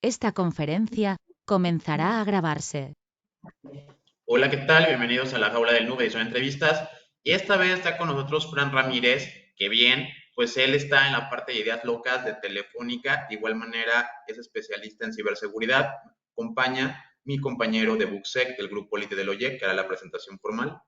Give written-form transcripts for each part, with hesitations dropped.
Esta conferencia comenzará a grabarse. Hola, ¿qué tal? Bienvenidos a la Jaula del Nube y son entrevistas. Y esta vez está con nosotros Fran Ramírez, que bien, pues él está en la parte de ideas locas de Telefónica, de igual manera es especialista en ciberseguridad. Acompaña mi compañero de Bucsec del grupo Elite del OYEC, que hará la presentación formal.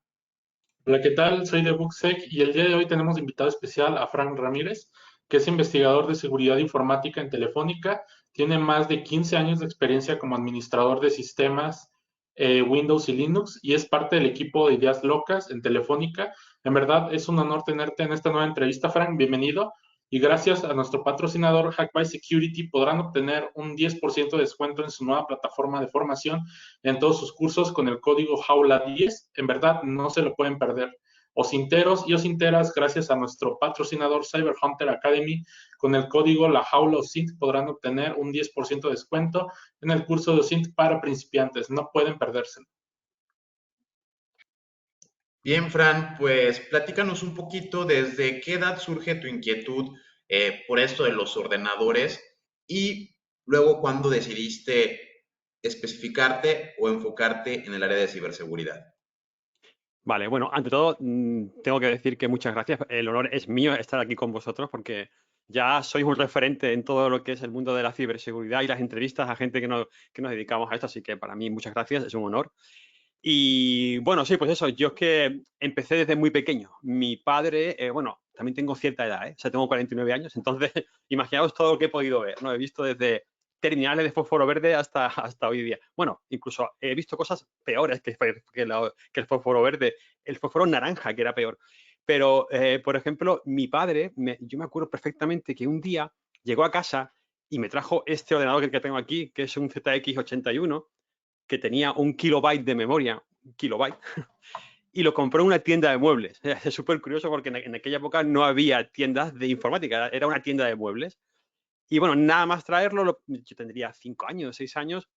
Hola, ¿qué tal? Soy de Bucsec y el día de hoy tenemos invitado especial a Frank Ramírez, que es investigador de seguridad informática en Telefónica. Tiene más de 15 años de experiencia como administrador de sistemas Windows y Linux y es parte del equipo de Ideas Locas en Telefónica. En verdad es un honor tenerte en esta nueva entrevista, Frank. Bienvenido. Y gracias a nuestro patrocinador Hack by Security podrán obtener un 10% de descuento en su nueva plataforma de formación en todos sus cursos con el código Jaula10. En verdad, no se lo pueden perder. Osinteros y osinteras, gracias a nuestro patrocinador Cyber Hunter Academy, con el código La Jaula OSINT podrán obtener un 10% de descuento en el curso de OSINT para principiantes. No pueden perdérselo. Bien, Fran, pues platícanos un poquito desde qué edad surge tu inquietud por esto de los ordenadores y luego cuándo decidiste especificarte o enfocarte en el área de ciberseguridad. Vale, bueno, ante todo, tengo que decir que muchas gracias. El honor es mío estar aquí con vosotros porque ya sois un referente en todo lo que es el mundo de la ciberseguridad y las entrevistas a gente que nos dedicamos a esto, así que para mí muchas gracias, es un honor. Y bueno, sí, pues eso, yo es que empecé desde muy pequeño. Mi padre, bueno, también tengo cierta edad, ¿eh? O sea, tengo 49 años, entonces imaginaos todo lo que he podido ver, ¿no? He visto desde terminales de fósforo verde hasta hoy día. Bueno, incluso he visto cosas peores que el fósforo verde, el fósforo naranja, que era peor. Pero, por ejemplo, mi padre, yo me acuerdo perfectamente que un día llegó a casa y me trajo este ordenador que tengo aquí, que es un ZX81 que tenía 1 kilobyte de memoria, 1 kilobyte, y lo compró en una tienda de muebles. Es súper curioso porque en aquella época no había tiendas de informática, era una tienda de muebles. Y bueno, nada más traerlo, yo tendría 5 años, 6 años,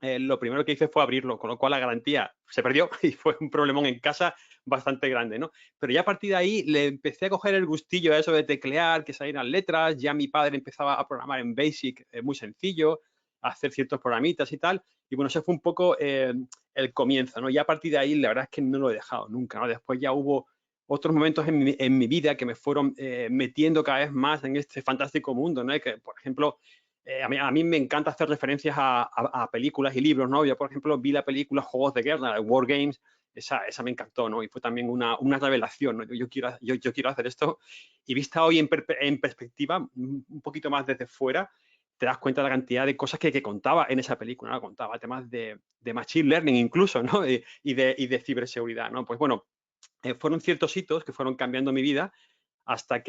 lo primero que hice fue abrirlo, con lo cual la garantía se perdió y fue un problemón en casa bastante grande, ¿no? Pero ya a partir de ahí le empecé a coger el gustillo a eso de teclear, que salieran letras, ya mi padre empezaba a programar en BASIC muy sencillo, a hacer ciertos programitas y tal, y bueno, ese fue un poco el comienzo, ¿no? Ya a partir de ahí la verdad es que no lo he dejado nunca, ¿no? Después ya hubo otros momentos en mi vida que me fueron metiendo cada vez más en este fantástico mundo, ¿no? Que, por ejemplo, a mí me encanta hacer referencias a películas y libros, ¿no? Yo, por ejemplo, vi la película Juegos de Guerra, War Games, esa me encantó, ¿no? Y fue también una revelación, ¿no? Yo quiero hacer esto. Y vista hoy en perspectiva, un poquito más desde fuera, te das cuenta de la cantidad de cosas que contaba en esa película, ¿no? Contaba temas de machine learning incluso, ¿no? Y de ciberseguridad, ¿no? Pues bueno, fueron ciertos hitos que fueron cambiando mi vida hasta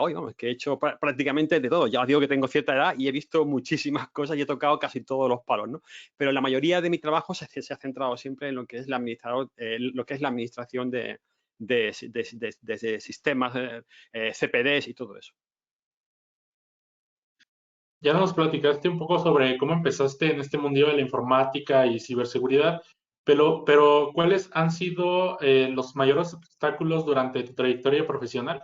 hoy, vamos, que he hecho prácticamente de todo. Ya os digo que tengo cierta edad y he visto muchísimas cosas y he tocado casi todos los palos, ¿no? Pero la mayoría de mi trabajo se ha centrado siempre en lo que es lo que es la administración de sistemas, CPDs y todo eso. Ya nos platicaste un poco sobre cómo empezaste en este mundo de la informática y ciberseguridad, pero ¿cuáles han sido los mayores obstáculos durante tu trayectoria profesional?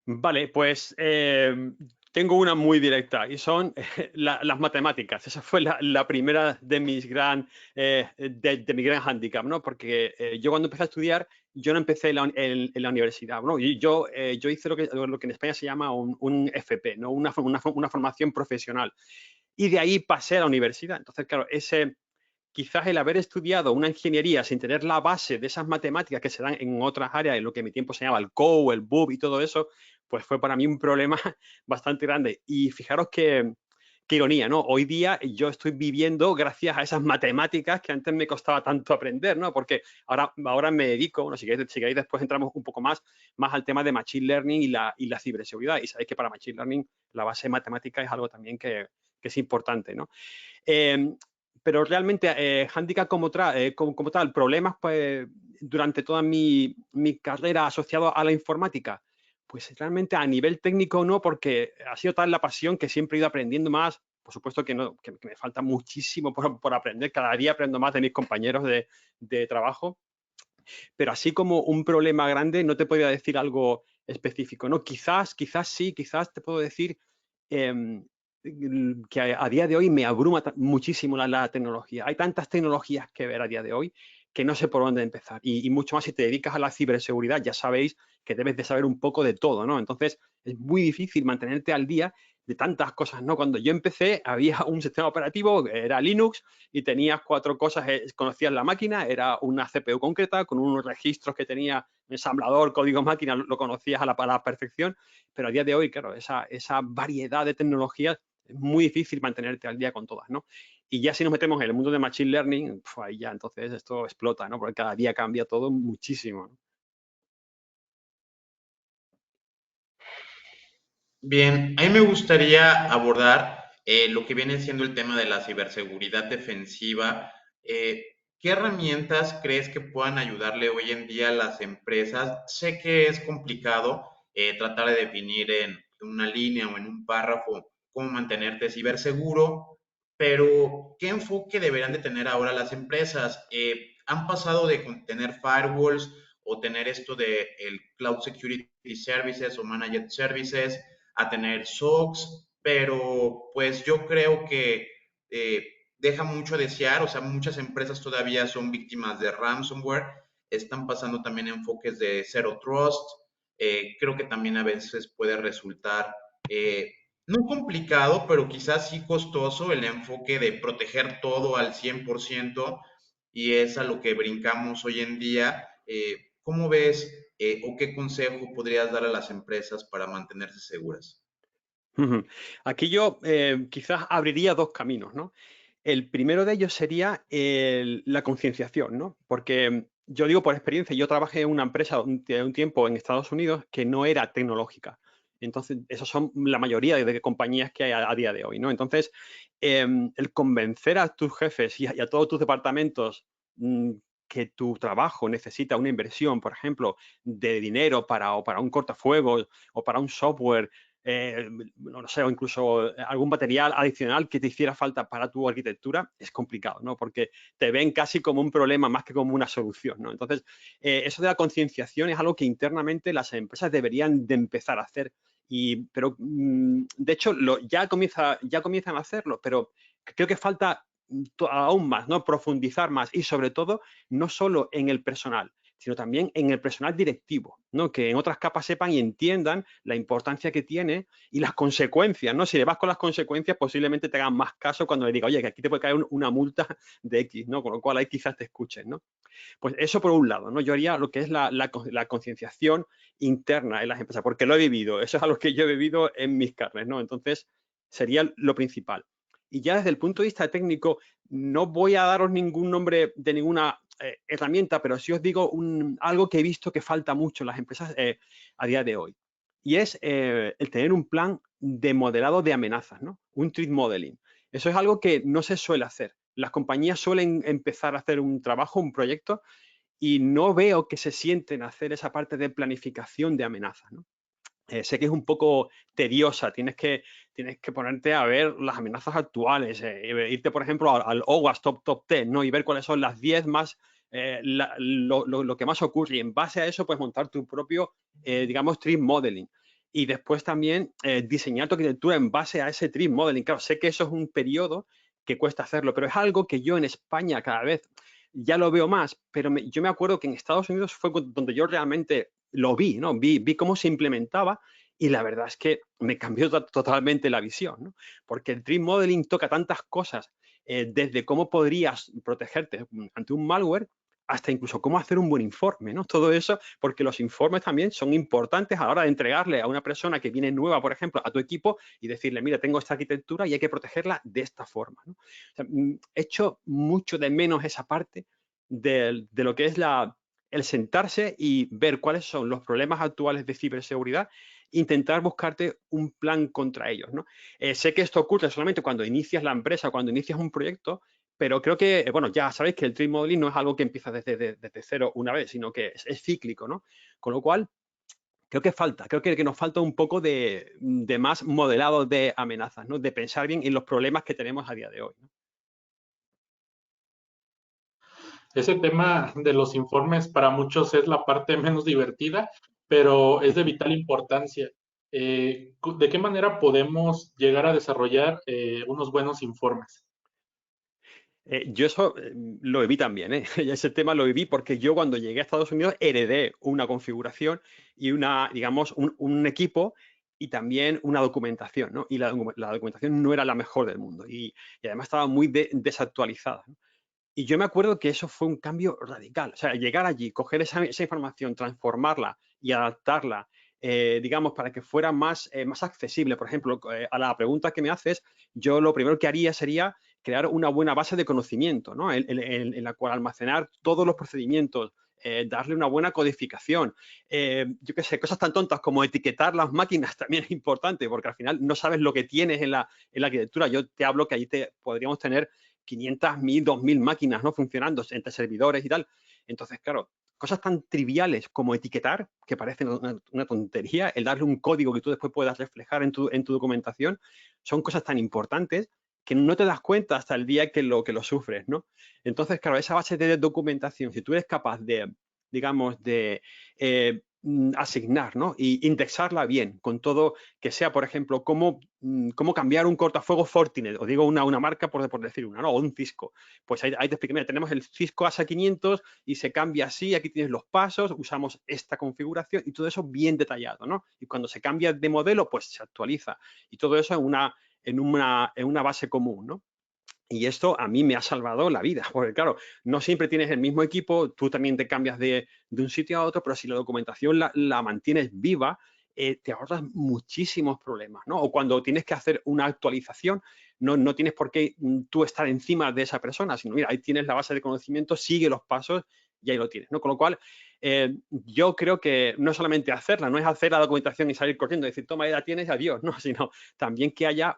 Vale, pues tengo una muy directa y son las matemáticas. Esa fue la primera de de mi gran hándicap, ¿no? Porque yo cuando empecé a estudiar, yo no empecé en la universidad, ¿no? Y yo hice lo que en España se llama un FP, ¿no? Una formación profesional. Y de ahí pasé a la universidad. Entonces, claro, quizás el haber estudiado una ingeniería sin tener la base de esas matemáticas que se dan en otras áreas, en lo que en mi tiempo se llamaba el COU, el BUP y todo eso, pues fue para mí un problema bastante grande. Y fijaros qué ironía, ¿no? Hoy día yo estoy viviendo gracias a esas matemáticas que antes me costaba tanto aprender, ¿no? Porque ahora me dedico, bueno, si queréis después entramos un poco más al tema de Machine Learning y la ciberseguridad. Y sabéis que para Machine Learning la base matemática es algo también que es importante, ¿no? Eh, pero realmente, handicap como tal, problemas pues, durante toda mi carrera asociado a la informática, pues realmente a nivel técnico no, porque ha sido tal la pasión que siempre he ido aprendiendo más. Por supuesto que, no, que me falta muchísimo por aprender, cada día aprendo más de mis compañeros de trabajo, pero así como un problema grande no te podría decir algo específico, ¿no? Quizás sí, quizás te puedo decir que a día de hoy me abruma muchísimo la tecnología. Hay tantas tecnologías que ver a día de hoy que no sé por dónde empezar. Y mucho más si te dedicas a la ciberseguridad, ya sabéis que debes de saber un poco de todo, ¿no? Entonces, es muy difícil mantenerte al día de tantas cosas, ¿no? Cuando yo empecé, había un sistema operativo, era Linux, y tenías 4 cosas, conocías la máquina, era una CPU concreta, con unos registros que tenía ensamblador, código máquina, lo conocías a la perfección, pero a día de hoy, claro, esa variedad de tecnologías es muy difícil mantenerte al día con todas, ¿no? Y ya si nos metemos en el mundo de Machine Learning, ahí ya entonces esto explota, ¿no? Porque cada día cambia todo muchísimo, ¿no? Bien, a mí me gustaría abordar lo que viene siendo el tema de la ciberseguridad defensiva. ¿Qué herramientas crees que puedan ayudarle hoy en día a las empresas? Sé que es complicado tratar de definir en una línea o en un párrafo cómo mantenerte ciberseguro, pero ¿qué enfoque deberían de tener ahora las empresas? Han pasado de tener firewalls o tener esto de el Cloud Security Services o Managed Services a tener SOCs, pero pues yo creo que eh, deja mucho a desear, o sea, muchas empresas todavía son víctimas de ransomware, están pasando también enfoques de Zero Trust, creo que también a veces puede resultar no complicado, pero quizás sí costoso el enfoque de proteger todo al 100% y es a lo que brincamos hoy en día. ¿Cómo ves o qué consejo podrías dar a las empresas para mantenerse seguras? Ujú. Aquí yo quizás abriría 2 caminos, ¿no? El primero de ellos sería la concienciación, ¿no? Porque yo digo por experiencia, yo trabajé en una empresa un tiempo en Estados Unidos que no era tecnológica. Entonces, esos son la mayoría de compañías que hay a día de hoy, ¿no? Entonces, el convencer a tus jefes y a todos tus departamentos mm, que tu trabajo necesita una inversión, por ejemplo, de dinero o para un cortafuegos o para un software no sé, o incluso algún material adicional que te hiciera falta para tu arquitectura, es complicado, ¿no? Porque te ven casi como un problema más que como una solución, ¿no? Entonces, eso de la concienciación es algo que internamente las empresas deberían de empezar a hacer. Pero, de hecho, ya comienzan a hacerlo, pero creo que falta aún más, ¿no? Profundizar más y, sobre todo, no solo en el personal, sino también en el personal directivo, ¿no? Que en otras capas sepan y entiendan la importancia que tiene y las consecuencias, ¿no? Si le vas con las consecuencias, posiblemente te hagan más caso cuando le diga, oye, que aquí te puede caer una multa de X, ¿no? Con lo cual ahí quizás te escuchen, ¿no? Pues eso por un lado, ¿no? Yo haría lo que es la concienciación interna en las empresas, porque lo he vivido, eso es algo que yo he vivido en mis carnes, ¿no? Entonces, sería lo principal. Y ya desde el punto de vista técnico, no voy a daros ningún nombre de ninguna herramienta, pero sí os digo algo que he visto que falta mucho en las empresas a día de hoy. Y es el tener un plan de modelado de amenazas, ¿no? Un threat modeling. Eso es algo que no se suele hacer. Las compañías suelen empezar a hacer un trabajo, un proyecto, y no veo que se sienten a hacer esa parte de planificación de amenazas, ¿no? Sé que es un poco tediosa, tienes que ponerte a ver las amenazas actuales, irte, por ejemplo, al OWASP Top 10, ¿no? Y ver cuáles son las 10 más, lo que más ocurre. Y en base a eso, pues montar tu propio, digamos, tree modeling. Y después también diseñar tu arquitectura en base a ese tree modeling. Claro, sé que eso es un periodo que cuesta hacerlo, pero es algo que yo en España cada vez ya lo veo más, pero yo me acuerdo que en Estados Unidos fue donde yo realmente lo vi, ¿no? Vi cómo se implementaba y la verdad es que me cambió totalmente la visión, ¿no? Porque el tree modeling toca tantas cosas, desde cómo podrías protegerte ante un malware hasta incluso cómo hacer un buen informe, ¿no? Todo eso, porque los informes también son importantes a la hora de entregarle a una persona que viene nueva, por ejemplo, a tu equipo y decirle, mira, tengo esta arquitectura y hay que protegerla de esta forma, ¿no? O sea, echo mucho de menos esa parte de lo que es el sentarse y ver cuáles son los problemas actuales de ciberseguridad, intentar buscarte un plan contra ellos, ¿no? Sé que esto ocurre solamente cuando inicias la empresa, cuando inicias un proyecto, pero creo que, bueno, ya sabéis que el trade modeling no es algo que empieza desde cero una vez, sino que es cíclico, ¿no? Con lo cual, creo que nos falta un poco de más modelado de amenazas, ¿no? De pensar bien en los problemas que tenemos a día de hoy, ¿no? Ese tema de los informes para muchos es la parte menos divertida, pero es de vital importancia. ¿de qué manera podemos llegar a desarrollar unos buenos informes? Yo eso lo viví también, ¿eh? Ese tema lo viví porque yo cuando llegué a Estados Unidos heredé una configuración y digamos, un equipo y también una documentación, ¿no? Y la documentación no era la mejor del mundo y además estaba muy desactualizada, ¿no? Y yo me acuerdo que eso fue un cambio radical. O sea, llegar allí, coger esa información, transformarla y adaptarla, digamos, para que fuera más accesible. Por ejemplo, a la pregunta que me haces, yo lo primero que haría sería crear una buena base de conocimiento, ¿no? En la cual almacenar todos los procedimientos, darle una buena codificación. Yo qué sé, cosas tan tontas como etiquetar las máquinas también es importante, porque al final no sabes lo que tienes en la arquitectura. Yo te hablo que allí podríamos tener 500, 1000, 2000 máquinas, ¿no? Funcionando entre servidores y tal. Entonces, claro, cosas tan triviales como etiquetar, que parecen una tontería, el darle un código que tú después puedas reflejar en tu documentación, son cosas tan importantes que no te das cuenta hasta el día que lo sufres, ¿no? Entonces, claro, esa base de documentación, si tú eres capaz de, digamos, de asignar, ¿no? Y indexarla bien con todo, que sea, por ejemplo, cómo cambiar un cortafuegos Fortinet, o digo una marca por decir una, ¿no? O un Cisco. Pues ahí te explico, mira, tenemos el Cisco ASA500 y se cambia así, aquí tienes los pasos, usamos esta configuración y todo eso bien detallado, ¿no? Y cuando se cambia de modelo, pues se actualiza. Y todo eso en una base común, ¿no? Y esto a mí me ha salvado la vida, porque claro, no siempre tienes el mismo equipo, tú también te cambias de un sitio a otro, pero si la documentación la mantienes viva, te ahorras muchísimos problemas, ¿no? O cuando tienes que hacer una actualización, no tienes por qué tú estar encima de esa persona, sino mira, ahí tienes la base de conocimiento, sigue los pasos y ahí lo tienes, ¿no? Con lo cual, yo creo que no es solamente hacerla, no es hacer la documentación y salir corriendo y decir, toma, ya la tienes, adiós, ¿no? Sino también que haya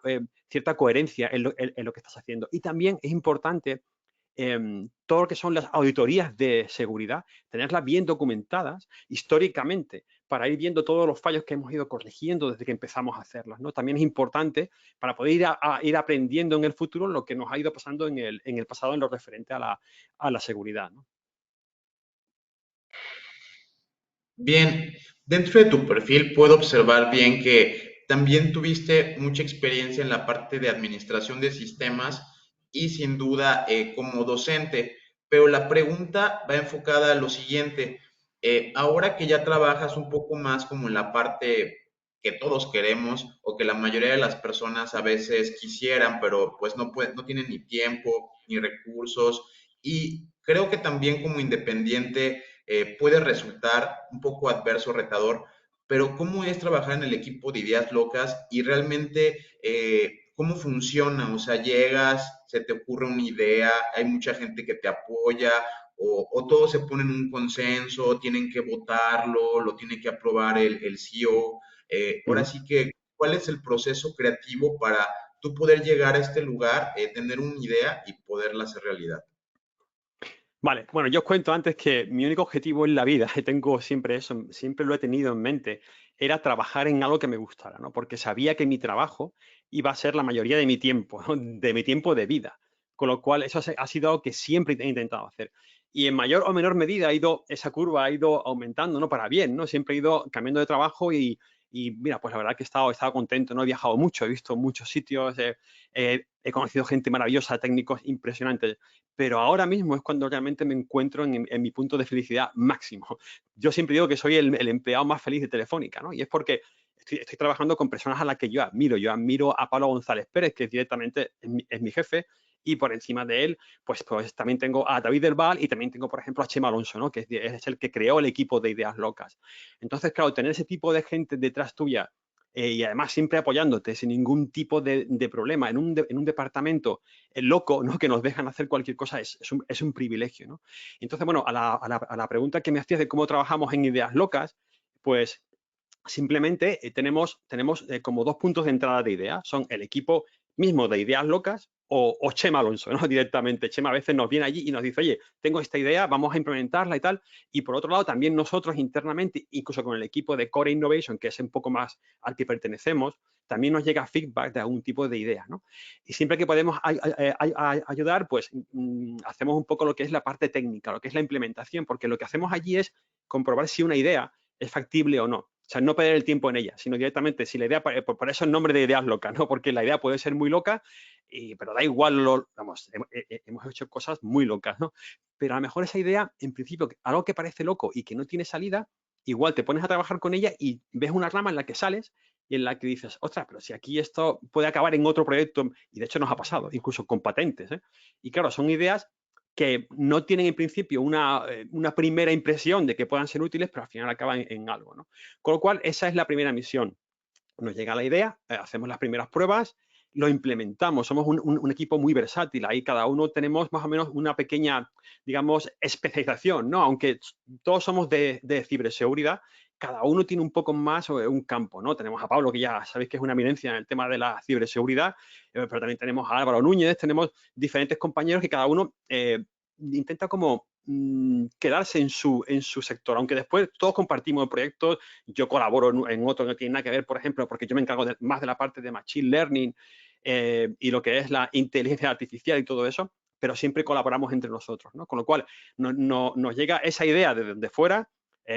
cierta coherencia en lo que estás haciendo. Y también es importante todo lo que son las auditorías de seguridad, tenerlas bien documentadas históricamente para ir viendo todos los fallos que hemos ido corrigiendo desde que empezamos a hacerlas, ¿no? También es importante para poder ir aprendiendo en el futuro lo que nos ha ido pasando en el pasado en lo referente a la seguridad, ¿no? Bien, dentro de tu perfil puedo observar bien que también tuviste mucha experiencia en la parte de administración de sistemas y sin duda como docente, pero la pregunta va enfocada a lo siguiente. Ahora que ya trabajas un poco más como en la parte que todos queremos o que la mayoría de las personas a veces quisieran, pero pues no tienen ni tiempo ni recursos y creo que también como independiente puede resultar un poco adverso, retador, pero ¿cómo es trabajar en el equipo de ideas locas y realmente cómo funciona? O sea, llegas, se te ocurre una idea, hay mucha gente que te apoya o todos se ponen un consenso, tienen que votarlo, lo tiene que aprobar el CEO. Ahora sí que, ¿cuál es el proceso creativo para tú poder llegar a este lugar, tener una idea y poderla hacer realidad? Vale, bueno, yo os cuento antes que mi único objetivo en la vida, y tengo siempre eso, siempre lo he tenido en mente, era trabajar en algo que me gustara, ¿no? Porque sabía que mi trabajo iba a ser la mayoría de mi tiempo, ¿no? De mi tiempo de vida. Con lo cual, eso ha sido algo que siempre he intentado hacer. Y en mayor o menor medida esa curva ha ido aumentando, ¿no? Para bien, ¿no? Siempre he ido cambiando de trabajo y mira, pues la verdad que he estado contento, ¿no? He viajado mucho, he visto muchos sitios, he conocido gente maravillosa, técnicos impresionantes, pero ahora mismo es cuando realmente me encuentro en mi punto de felicidad máximo. Yo siempre digo que soy el empleado más feliz de Telefónica, ¿no? Y es porque estoy trabajando con personas a las que yo admiro. Yo admiro a Pablo González Pérez, que directamente es mi jefe, y por encima de él, pues también tengo a David del Val y también tengo, por ejemplo, a Chema Alonso, ¿no? Que es el que creó el equipo de Ideas Locas. Entonces, claro, tener ese tipo de gente detrás tuya y además siempre apoyándote sin ningún tipo de problema en un departamento loco, ¿no? Que nos dejan hacer cualquier cosa es un privilegio, ¿no? Entonces, bueno, a la pregunta que me hacías de cómo trabajamos en Ideas Locas, pues simplemente tenemos como dos puntos de entrada de ideas. Son el equipo mismo de Ideas Locas o Chema Alonso, ¿no? Directamente. Chema a veces nos viene allí y nos dice, oye, tengo esta idea, vamos a implementarla y tal. Y por otro lado, también nosotros internamente, incluso con el equipo de Core Innovation, que es un poco más al que pertenecemos, también nos llega feedback de algún tipo de idea, ¿no? Y siempre que podemos ayudar, pues hacemos un poco lo que es la parte técnica, lo que es la implementación, porque lo que hacemos allí es comprobar si una idea es factible o no. O sea, no perder el tiempo en ella, sino directamente, si la idea, por eso el nombre de ideas locas, ¿no? Porque la idea puede ser muy loca, pero da igual, vamos, hemos hecho cosas muy locas, ¿no? Pero a lo mejor esa idea, en principio, algo que parece loco y que no tiene salida, igual te pones a trabajar con ella y ves una rama en la que sales y en la que dices, ostras, pero si aquí esto puede acabar en otro proyecto, y de hecho nos ha pasado, incluso con patentes, ¿eh? Y claro, son ideas que no tienen en principio una primera impresión de que puedan ser útiles, pero al final acaban en algo, ¿no? Con lo cual, esa es la primera misión. Nos llega la idea, hacemos las primeras pruebas, lo implementamos. Somos un equipo muy versátil. Ahí cada uno tenemos más o menos una pequeña, digamos, especialización, ¿no? Aunque todos somos de ciberseguridad, cada uno tiene un poco más un campo, ¿no? Tenemos a Pablo, que ya sabéis que es una eminencia en el tema de la ciberseguridad, pero también tenemos a Álvaro Núñez, tenemos diferentes compañeros que cada uno intenta como quedarse en su sector, aunque después todos compartimos proyectos. Yo colaboro en otro que no tiene nada que ver, por ejemplo, porque yo me encargo más de la parte de Machine Learning y lo que es la inteligencia artificial y todo eso, pero siempre colaboramos entre nosotros, ¿no? Con lo cual nos llega esa idea de fuera,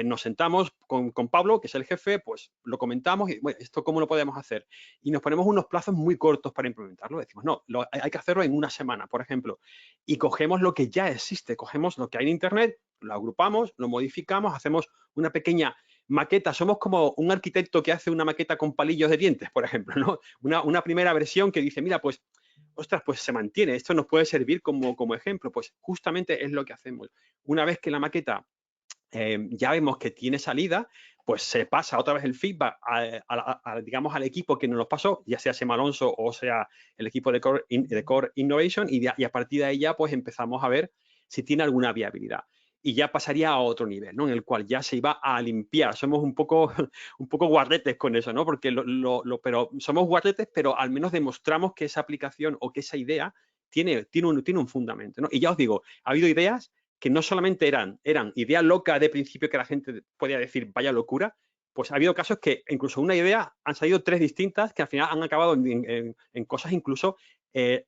nos sentamos con Pablo, que es el jefe, pues lo comentamos y, bueno, ¿esto cómo lo podemos hacer? Y nos ponemos unos plazos muy cortos para implementarlo. Decimos, no, hay que hacerlo en una semana, por ejemplo, y cogemos lo que ya existe, cogemos lo que hay en Internet, lo agrupamos, lo modificamos, hacemos una pequeña maqueta. Somos como un arquitecto que hace una maqueta con palillos de dientes, por ejemplo, ¿no? Una primera versión que dice, mira, pues, ostras, pues se mantiene, esto nos puede servir como ejemplo. Pues justamente es lo que hacemos. Una vez que la maqueta ya vemos que tiene salida, pues se pasa otra vez el feedback digamos, al equipo que nos lo pasó, ya sea Sema Alonso o sea el equipo de Core Innovation, y a partir de ahí ya pues empezamos a ver si tiene alguna viabilidad. Y ya pasaría a otro nivel, ¿no? En el cual ya se iba a limpiar. Somos un poco guarretes con eso, ¿no? Porque pero somos guarretes, pero al menos demostramos que esa aplicación o que esa idea tiene un fundamento, ¿no? Y ya os digo, ha habido ideas que no solamente eran ideas locas de principio que la gente podía decir, vaya locura, pues ha habido casos que incluso una idea han salido 3 distintas que al final han acabado en cosas incluso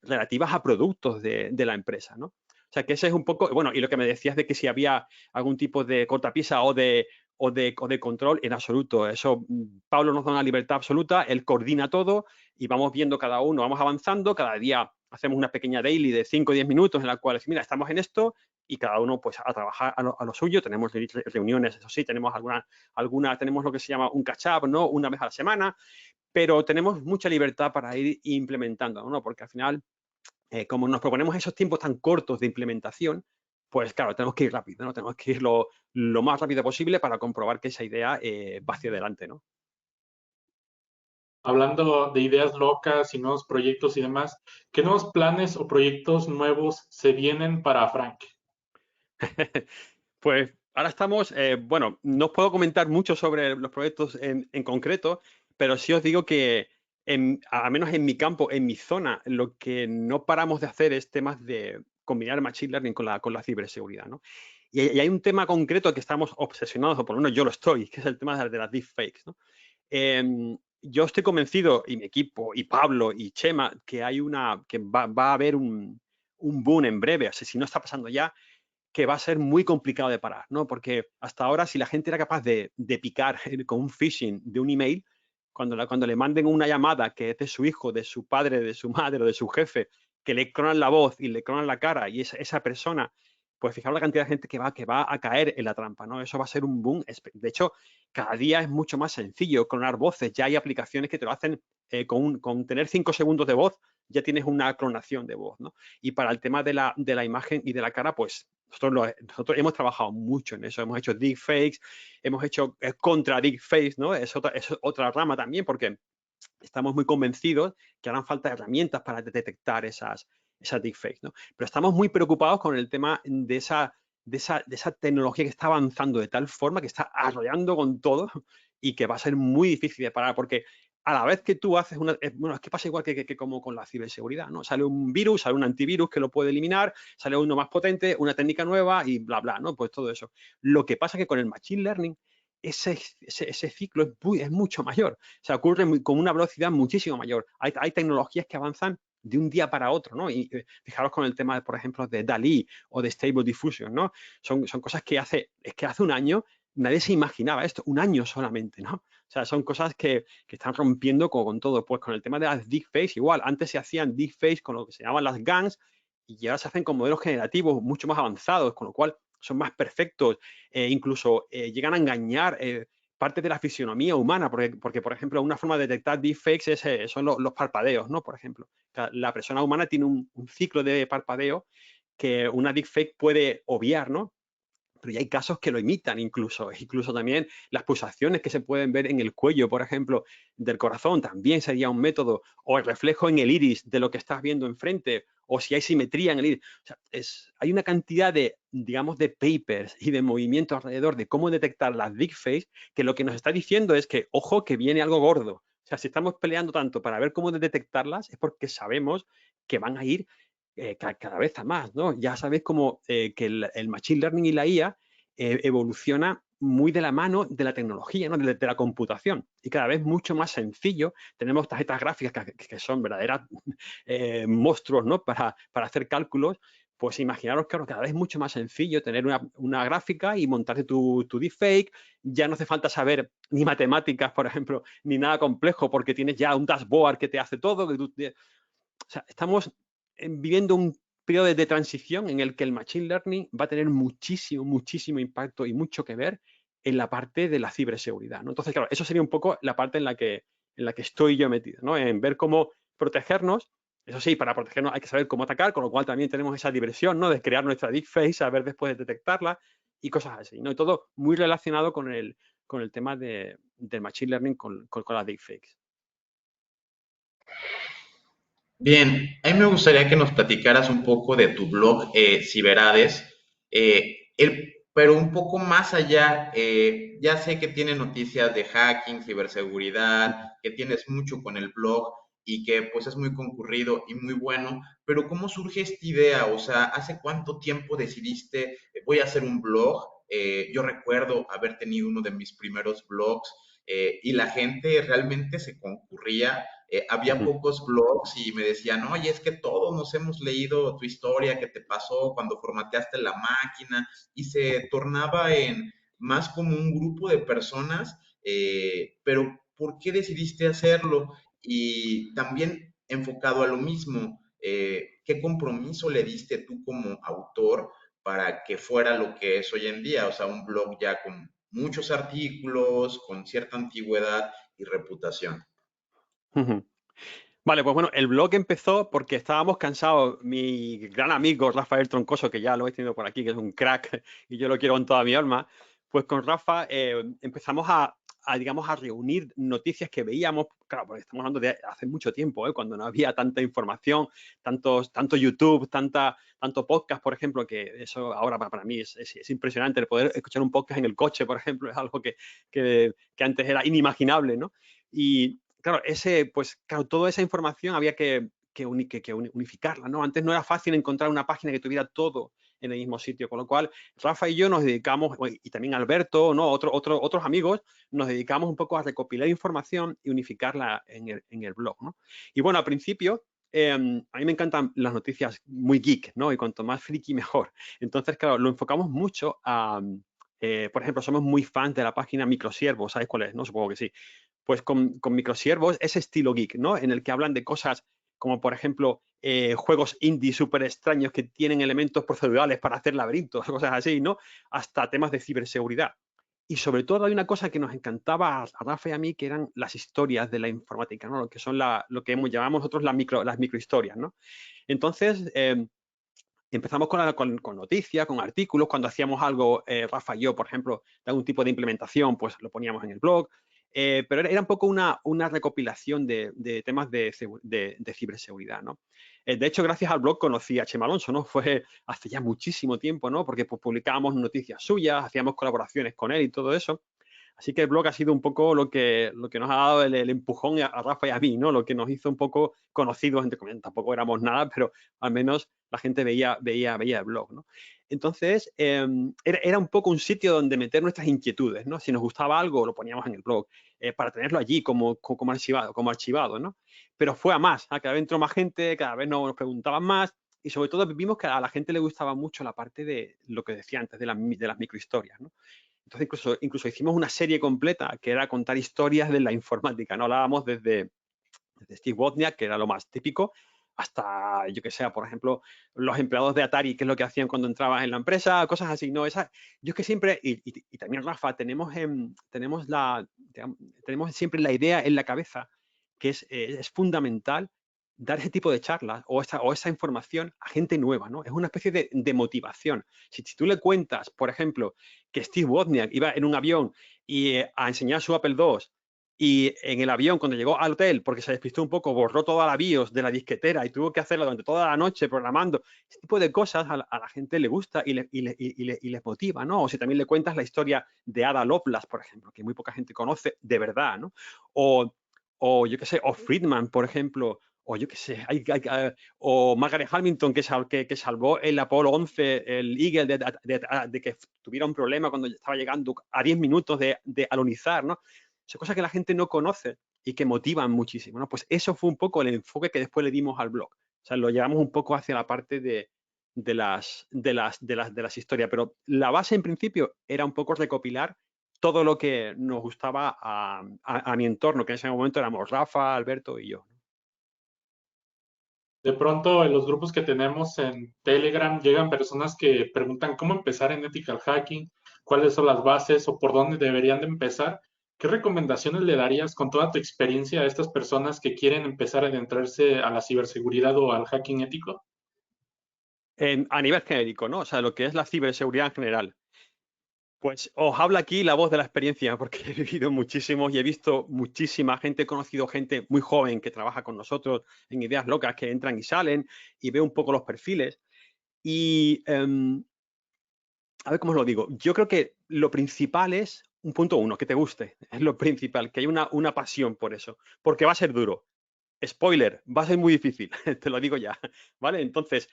relativas a productos de la empresa, ¿no? O sea, que ese es un poco, bueno, y lo que me decías de que si había algún tipo de cortapisa o de control, en absoluto. Eso, Pablo nos da una libertad absoluta, él coordina todo y vamos viendo cada uno, vamos avanzando, cada día hacemos una pequeña daily de 5 o 10 minutos en la cual, mira, estamos en esto, y cada uno pues a trabajar a lo suyo. Tenemos reuniones, eso sí, tenemos tenemos lo que se llama un catch-up, ¿no? Una vez a la semana, pero tenemos mucha libertad para ir implementando, ¿no? Porque al final, como nos proponemos esos tiempos tan cortos de implementación, pues claro, tenemos que ir rápido, ¿no? Tenemos que ir lo más rápido posible para comprobar que esa idea va hacia adelante, ¿no? Hablando de ideas locas y nuevos proyectos y demás, ¿qué nuevos planes o proyectos nuevos se vienen para Frank? Pues ahora estamos, bueno, no os puedo comentar mucho sobre los proyectos en concreto, pero sí os digo que, al menos en mi campo, en mi zona, lo que no paramos de hacer es temas de combinar Machine Learning con la ciberseguridad, ¿no? Y hay un tema concreto que estamos obsesionados, o por lo menos yo lo estoy, que es el tema de las deepfakes, ¿no? Yo estoy convencido, y mi equipo, y Pablo, y Chema, que va a haber un boom en breve, o sea, si no está pasando ya, que va a ser muy complicado de parar, ¿no? Porque hasta ahora, si la gente era capaz de picar con un phishing de un email, cuando le manden una llamada que es de su hijo, de su padre, de su madre o de su jefe, que le clonan la voz y le clonan la cara, y esa persona, pues fijaros la cantidad de gente que va a caer en la trampa, ¿no? Eso va a ser un boom. De hecho, cada día es mucho más sencillo clonar voces. Ya hay aplicaciones que te lo hacen con tener 5 segundos de voz, ya tienes una clonación de voz, ¿no? Y para el tema de la imagen y de la cara, pues nosotros hemos trabajado mucho en eso. Hemos hecho deepfakes, hemos hecho contra deepfakes, ¿no? Es otra rama también, porque estamos muy convencidos que harán falta herramientas para detectar esas deepfakes, ¿no? Pero estamos muy preocupados con el tema de esa tecnología que está avanzando de tal forma que está arrollando con todo y que va a ser muy difícil de parar, porque a la vez que tú haces bueno, es que pasa igual que como con la ciberseguridad, ¿no? Sale un virus, sale un antivirus que lo puede eliminar, sale uno más potente, una técnica nueva y bla, bla, ¿no? Pues todo eso. Lo que pasa es que con el Machine Learning ese ciclo es mucho mayor. O sea, ocurre con una velocidad muchísimo mayor. Hay tecnologías que avanzan de un día para otro, ¿no? Y fijaros con el tema, por ejemplo, de DALL-E o de Stable Diffusion, ¿no? Son cosas que hace un año nadie se imaginaba esto, un año solamente, ¿no? sea, son cosas que están rompiendo con todo. Pues con el tema de las deepfakes, igual, antes se hacían deepfakes con lo que se llaman las GANs y ahora se hacen con modelos generativos mucho más avanzados, con lo cual son más perfectos, incluso llegan a engañar parte de la fisionomía humana, porque, por ejemplo, una forma de detectar deepfakes son los parpadeos, ¿no? Por ejemplo, la persona humana tiene un ciclo de parpadeo que una deepfake puede obviar, ¿no? Pero ya hay casos que lo imitan incluso también las pulsaciones que se pueden ver en el cuello, por ejemplo, del corazón, también sería un método, o el reflejo en el iris de lo que estás viendo enfrente, o si hay simetría en el iris. O sea, hay una cantidad de, digamos, de papers y de movimientos alrededor de cómo detectar las deepfakes, que lo que nos está diciendo es que, ojo, que viene algo gordo. O sea, si estamos peleando tanto para ver cómo detectarlas, es porque sabemos que van a ir cada vez a más, ¿no? Ya sabéis cómo que el Machine Learning y la IA evoluciona muy de la mano de la tecnología, ¿no? de la computación, y cada vez mucho más sencillo. Tenemos tarjetas gráficas que son verdaderas monstruos, ¿no? para hacer cálculos. Pues imaginaros, claro, cada vez es mucho más sencillo tener una gráfica y montarte tu deepfake. Ya no hace falta saber ni matemáticas, por ejemplo, ni nada complejo, porque tienes ya un dashboard que te hace todo. O sea, estamos viviendo un periodo de transición en el que el Machine Learning va a tener muchísimo impacto y mucho que ver en la parte de la ciberseguridad, ¿no? Entonces, claro, eso sería un poco la parte en la que estoy yo metido, ¿no? En ver cómo protegernos. Eso sí, para protegernos hay que saber cómo atacar, con lo cual también tenemos esa diversión, ¿no? De crear nuestra deepfake, saber después de detectarla y cosas así, ¿no? Y todo muy relacionado con el tema del Machine Learning con las deepfakes. Bien, a mí me gustaría que nos platicaras un poco de tu blog Ciberades, pero un poco más allá. Ya sé que tienes noticias de hacking, ciberseguridad, que tienes mucho con el blog y que pues es muy concurrido y muy bueno, pero ¿cómo surge esta idea? O sea, ¿hace cuánto tiempo decidiste voy a hacer un blog? Yo recuerdo haber tenido uno de mis primeros blogs y la gente realmente se concurría. Había pocos blogs y me decían, oye, es que todos nos hemos leído tu historia que te pasó cuando formateaste la máquina, y se tornaba en más como un grupo de personas, pero ¿por qué decidiste hacerlo? Y también enfocado a lo mismo, ¿qué compromiso le diste tú como autor para que fuera lo que es hoy en día? O sea, un blog ya con muchos artículos, con cierta antigüedad y reputación. Vale, pues bueno, el blog empezó porque estábamos cansados. Mi gran amigo Rafael Troncoso, que ya lo he tenido por aquí, que es un crack y yo lo quiero con toda mi alma, pues con Rafa empezamos digamos, a reunir noticias que veíamos. Claro, porque estamos hablando de hace mucho tiempo, cuando no había tanta información, tanto YouTube, tanto podcast, por ejemplo, que eso ahora para mí es impresionante. El poder escuchar un podcast en el coche, por ejemplo, es algo que antes era inimaginable, ¿no? Y claro, pues claro, toda esa información había que unificarla, ¿no? Antes no era fácil encontrar una página que tuviera todo en el mismo sitio, con lo cual Rafa y yo nos dedicamos, y también Alberto, ¿no? Otros amigos, nos dedicamos un poco a recopilar información y unificarla en el blog, ¿no? Y bueno, al principio, a mí me encantan las noticias muy geek, ¿no? Y cuanto más friki, mejor. Entonces, claro, lo enfocamos mucho por ejemplo, somos muy fans de la página Microsiervo, ¿sabes cuál es? No, supongo que sí. Pues con Microsiervos, ese estilo geek, ¿no? En el que hablan de cosas como, por ejemplo, juegos indie súper extraños que tienen elementos procedurales para hacer laberintos, cosas así, ¿no? Hasta temas de ciberseguridad. Y sobre todo hay una cosa que nos encantaba a Rafa y a mí, que eran las historias de la informática, ¿no? Lo que son lo que llamamos nosotros las microhistorias, ¿no? Entonces, empezamos con noticias, con artículos. Cuando hacíamos algo, Rafa y yo, por ejemplo, de algún tipo de implementación, pues lo poníamos en el blog. Pero era un poco una recopilación de temas de ciberseguridad, ¿no? De hecho, gracias al blog conocí a Chema Alonso, ¿no? Fue hace ya muchísimo tiempo, ¿no? Porque pues, publicábamos noticias suyas, hacíamos colaboraciones con él y todo eso. Así que el blog ha sido un poco lo que nos ha dado el empujón a Rafa y a mí, ¿no? Lo que nos hizo un poco conocidos, entre comillas. Tampoco éramos nada, pero al menos la gente veía el blog, ¿no? Entonces, era un poco un sitio donde meter nuestras inquietudes, ¿no? Si nos gustaba algo, lo poníamos en el blog, para tenerlo allí como archivado, ¿no? Pero fue a más, ¿no? Cada vez entró más gente, cada vez nos preguntaban más, y sobre todo vimos que a la gente le gustaba mucho la parte de lo que decía antes, de las microhistorias, ¿no? Entonces, incluso hicimos una serie completa que era contar historias de la informática, ¿no? Hablábamos desde Steve Wozniak, que era lo más típico, hasta, yo que sé, por ejemplo, los empleados de Atari, qué es lo que hacían cuando entrabas en la empresa, cosas así, ¿no? Yo es que siempre, y también Rafa, tenemos siempre la idea en la cabeza que es fundamental dar ese tipo de charlas o esa información a gente nueva, ¿no? Es una especie de motivación. Si tú le cuentas, por ejemplo, que Steve Wozniak iba en un avión a enseñar su Apple II y en el avión, cuando llegó al hotel, porque se despistó un poco, borró toda la BIOS de la disquetera y tuvo que hacerlo durante toda la noche programando. Ese tipo de cosas a la gente le gusta y les motiva, ¿no? O si también le cuentas la historia de Ada Lovelace, por ejemplo, que muy poca gente conoce de verdad, ¿no? O yo qué sé, o Friedman, por ejemplo, o yo qué sé, o Margaret Hamilton, que salvó el Apolo 11, el Eagle, de que tuviera un problema cuando estaba llegando a 10 minutos de alunizar, ¿no? Son cosas que la gente no conoce y que motivan muchísimo, ¿no? Pues eso fue un poco el enfoque que después le dimos al blog. O sea, lo llevamos un poco hacia la parte de las historias, pero la base en principio era un poco recopilar todo lo que nos gustaba a mi entorno, que en ese momento éramos Rafa, Alberto y yo. De pronto, en los grupos que tenemos en Telegram llegan personas que preguntan cómo empezar en ethical hacking, cuáles son las bases o por dónde deberían de empezar. ¿Qué recomendaciones le darías con toda tu experiencia a estas personas que quieren empezar a adentrarse a la ciberseguridad o al hacking ético? A nivel genérico, ¿no? O sea, lo que es la ciberseguridad en general. Pues os habla aquí la voz de la experiencia, porque he vivido muchísimo y he visto muchísima gente, he conocido gente muy joven que trabaja con nosotros en Ideas Locas, que entran y salen, y veo un poco los perfiles. Y, a ver cómo os lo digo, yo creo que lo principal es, un punto uno, que te guste, es lo principal, que hay una pasión por eso, porque va a ser duro. Spoiler, va a ser muy difícil, te lo digo ya, ¿vale? Entonces,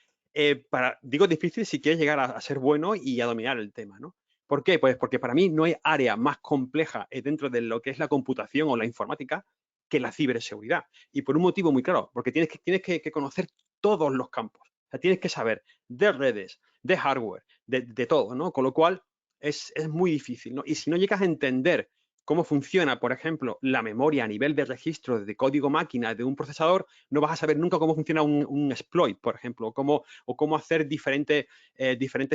digo difícil si quieres llegar a ser bueno y a dominar el tema, ¿no? ¿Por qué? Pues porque para mí no hay área más compleja dentro de lo que es la computación o la informática que la ciberseguridad. Y por un motivo muy claro, porque tienes que conocer todos los campos. O sea, tienes que saber de redes, de hardware, de todo, ¿no? Con lo cual es muy difícil, ¿no? Y si no llegas a entender cómo funciona, por ejemplo, la memoria a nivel de registro de código máquina de un procesador, no vas a saber nunca cómo funciona un exploit, por ejemplo, o cómo hacer diferentes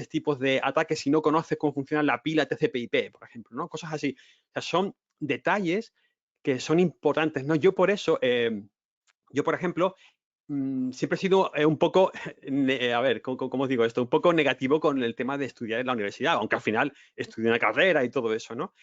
tipos de ataques si no conoces cómo funciona la pila TCP/IP, por ejemplo, ¿no? Cosas así. O sea, son detalles que son importantes, ¿no? Yo por eso, por ejemplo, siempre he sido un poco, a ver, ¿cómo os digo esto? Un poco negativo con el tema de estudiar en la universidad, aunque al final estudié una carrera y todo eso, ¿no?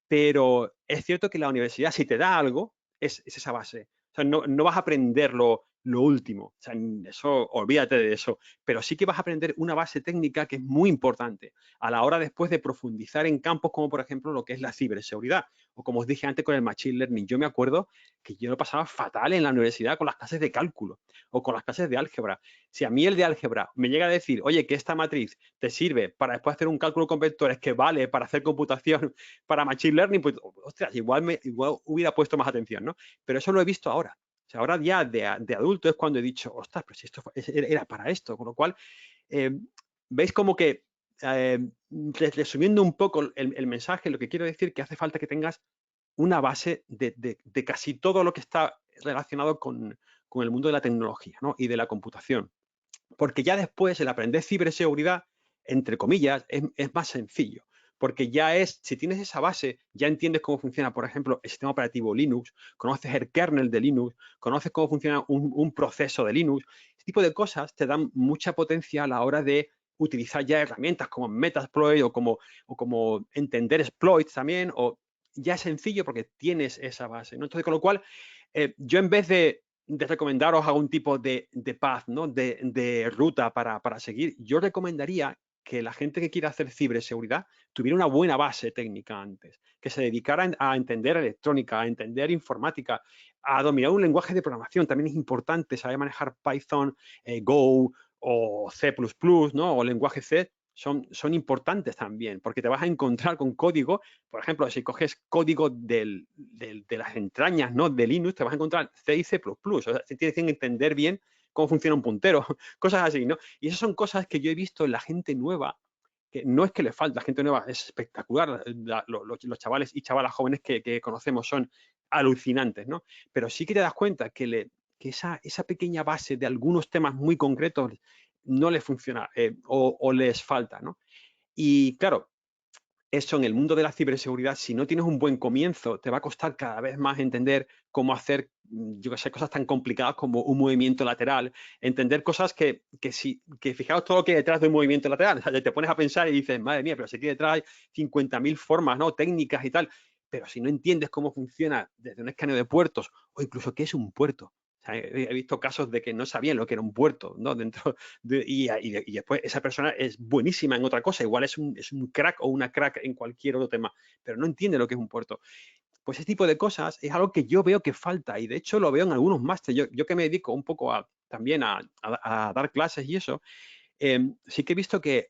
Pero es cierto que la universidad, si te da algo, es esa base. O sea, no vas a aprender lo último. O sea, eso, olvídate de eso. Pero sí que vas a aprender una base técnica que es muy importante a la hora después de profundizar en campos como, por ejemplo, lo que es la ciberseguridad. O como os dije antes con el machine learning. Yo me acuerdo que yo lo pasaba fatal en la universidad con las clases de cálculo o con las clases de álgebra. Si a mí el de álgebra me llega a decir, oye, que esta matriz te sirve para después hacer un cálculo con vectores que vale para hacer computación para machine learning, pues, ostras, igual hubiera puesto más atención, ¿no? Pero eso lo he visto ahora. O sea, ahora ya de adulto es cuando he dicho, ostras, pero si esto era para esto. Con lo cual, veis como que, resumiendo un poco el mensaje, lo que quiero decir que hace falta que tengas una base de casi todo lo que está relacionado con el mundo de la tecnología, ¿no? Y de la computación. Porque ya después el aprender ciberseguridad, entre comillas, es más sencillo. Porque ya si tienes esa base, ya entiendes cómo funciona, por ejemplo, el sistema operativo Linux, conoces el kernel de Linux, conoces cómo funciona un proceso de Linux. Este tipo de cosas te dan mucha potencia a la hora de utilizar ya herramientas como Metasploit o como entender exploits también, o ya es sencillo porque tienes esa base, ¿no? Entonces, con lo cual, yo en vez de recomendaros algún tipo de path, ¿no? de ruta para seguir, yo recomendaría que la gente que quiera hacer ciberseguridad tuviera una buena base técnica antes, que se dedicara a entender electrónica, a entender informática, a dominar un lenguaje de programación. También es importante saber manejar Python, Go o C++, ¿no? O lenguaje C. Son importantes también, porque te vas a encontrar con código, por ejemplo, si coges código de las entrañas, ¿no? de Linux, te vas a encontrar C y C++. O sea, tienes que entender bien cómo funciona un puntero, cosas así, ¿no? Y esas son cosas que yo he visto en la gente nueva que no es que le falta, la gente nueva es espectacular, los chavales y chavalas jóvenes que conocemos son alucinantes, ¿no? Pero sí que te das cuenta que esa pequeña base de algunos temas muy concretos no les funciona o les falta, ¿no? Y claro, eso en el mundo de la ciberseguridad, si no tienes un buen comienzo, te va a costar cada vez más entender cómo hacer, yo que sé, cosas tan complicadas como un movimiento lateral, entender cosas que fijaos todo lo que hay detrás de un movimiento lateral. O sea, te pones a pensar y dices, madre mía, pero si aquí detrás hay 50.000 formas, ¿no? Técnicas y tal. Pero si no entiendes cómo funciona desde un escaneo de puertos o incluso qué es un puerto. O sea, he visto casos de que no sabían lo que era un puerto, ¿no? Y después esa persona es buenísima en otra cosa, igual es un crack o una crack en cualquier otro tema, pero no entiende lo que es un puerto. Pues ese tipo de cosas es algo que yo veo que falta y de hecho lo veo en algunos másteres. Yo que me dedico un poco también a dar clases y eso, sí que he visto que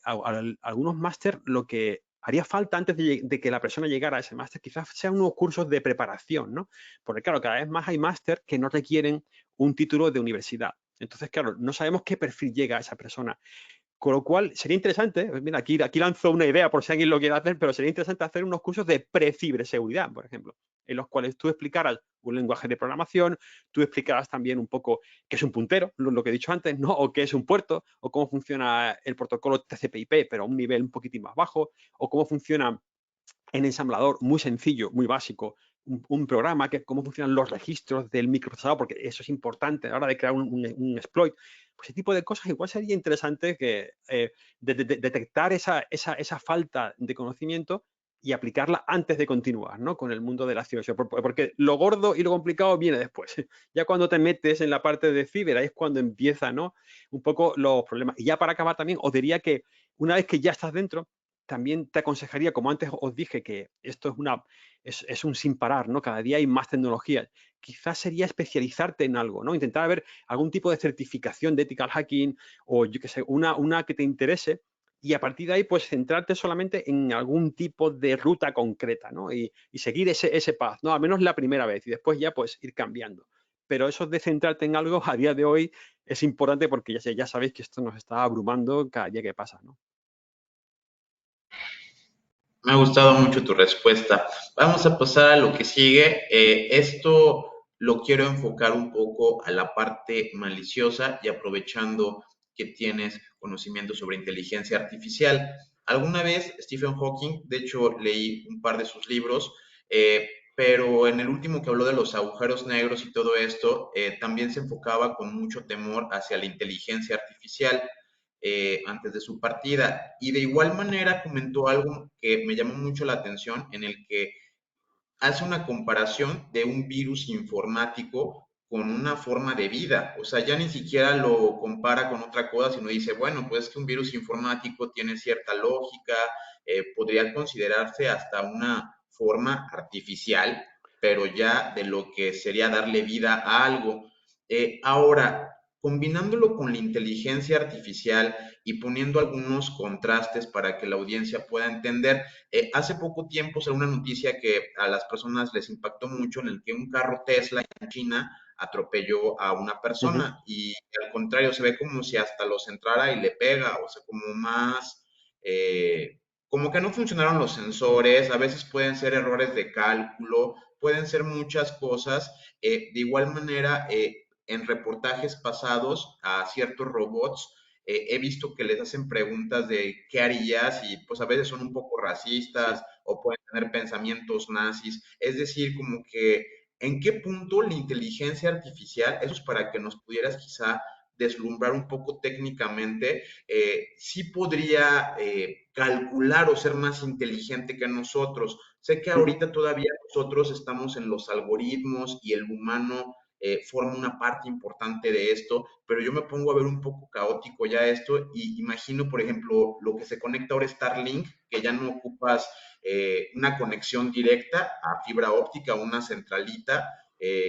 algunos máster lo que haría falta antes de que la persona llegara a ese máster quizás sean unos cursos de preparación, ¿no? Porque claro, cada vez más hay máster que no requieren un título de universidad. Entonces, claro, no sabemos qué perfil llega a esa persona. Con lo cual, sería interesante, mira, aquí lanzo una idea por si alguien lo quiere hacer, pero sería interesante hacer unos cursos de pre-ciberseguridad, por ejemplo, en los cuales tú explicaras un lenguaje de programación, tú explicaras también un poco qué es un puntero, lo que he dicho antes, ¿no? O qué es un puerto, o cómo funciona el protocolo TCP/IP, pero a un nivel un poquitín más bajo, o cómo funciona en ensamblador muy sencillo, muy básico, un programa, que cómo funcionan los registros del microprocesador, porque eso es importante a la hora de crear un exploit. Pues ese tipo de cosas igual sería interesante que detectar esa falta de conocimiento y aplicarla antes de continuar, ¿no? Con el mundo de la ciberseguridad. Porque lo gordo y lo complicado viene después. Ya cuando te metes en la parte de ciber, ahí es cuando empieza, ¿no? Un poco los problemas. Y ya para acabar también, os diría que una vez que ya estás dentro, también te aconsejaría, como antes os dije, que esto es un sin parar, ¿no? Cada día hay más tecnologías. Quizás sería especializarte en algo, ¿no? Intentar ver algún tipo de certificación de ethical hacking o, yo qué sé, una que te interese y a partir de ahí, pues, centrarte solamente en algún tipo de ruta concreta, ¿no? Y seguir ese path, ¿no? Al menos la primera vez y después ya, pues, ir cambiando. Pero eso de centrarte en algo a día de hoy es importante porque ya sabéis que esto nos está abrumando cada día que pasa, ¿no? Me ha gustado mucho tu respuesta. Vamos a pasar a lo que sigue. Esto lo quiero enfocar un poco a la parte maliciosa y aprovechando que tienes conocimiento sobre inteligencia artificial. Alguna vez Stephen Hawking, de hecho leí un par de sus libros, pero en el último que habló de los agujeros negros y todo esto, también se enfocaba con mucho temor hacia la inteligencia artificial antes de su partida. Y de igual manera comentó algo que me llamó mucho la atención, en el que hace una comparación de un virus informático con una forma de vida. O sea, ya ni siquiera lo compara con otra cosa, sino dice, bueno, pues que un virus informático tiene cierta lógica, podría considerarse hasta una forma artificial, pero ya de lo que sería darle vida a algo. Ahora, combinándolo con la inteligencia artificial y poniendo algunos contrastes para que la audiencia pueda entender, hace poco tiempo salió una noticia que a las personas les impactó mucho, en el que un carro Tesla en China atropelló a una Uh -huh. persona y al contrario se ve como si hasta los entrara y le pega, o sea, como más, como que no funcionaron los sensores, a veces pueden ser errores de cálculo, pueden ser muchas cosas. De igual manera, en reportajes pasados a ciertos robots, he visto que les hacen preguntas de qué harías y pues a veces son un poco racistas Sí. o pueden tener pensamientos nazis. Es decir, como que en qué punto la inteligencia artificial, eso es para que nos pudieras quizá deslumbrar un poco técnicamente, sí podría calcular o ser más inteligente que nosotros. Sé que Uh -huh. ahorita todavía nosotros estamos en los algoritmos y el humano forma una parte importante de esto, pero yo me pongo a ver un poco caótico ya esto y imagino, por ejemplo, lo que se conecta ahora Starlink, que ya no ocupas una conexión directa a fibra óptica o una centralita.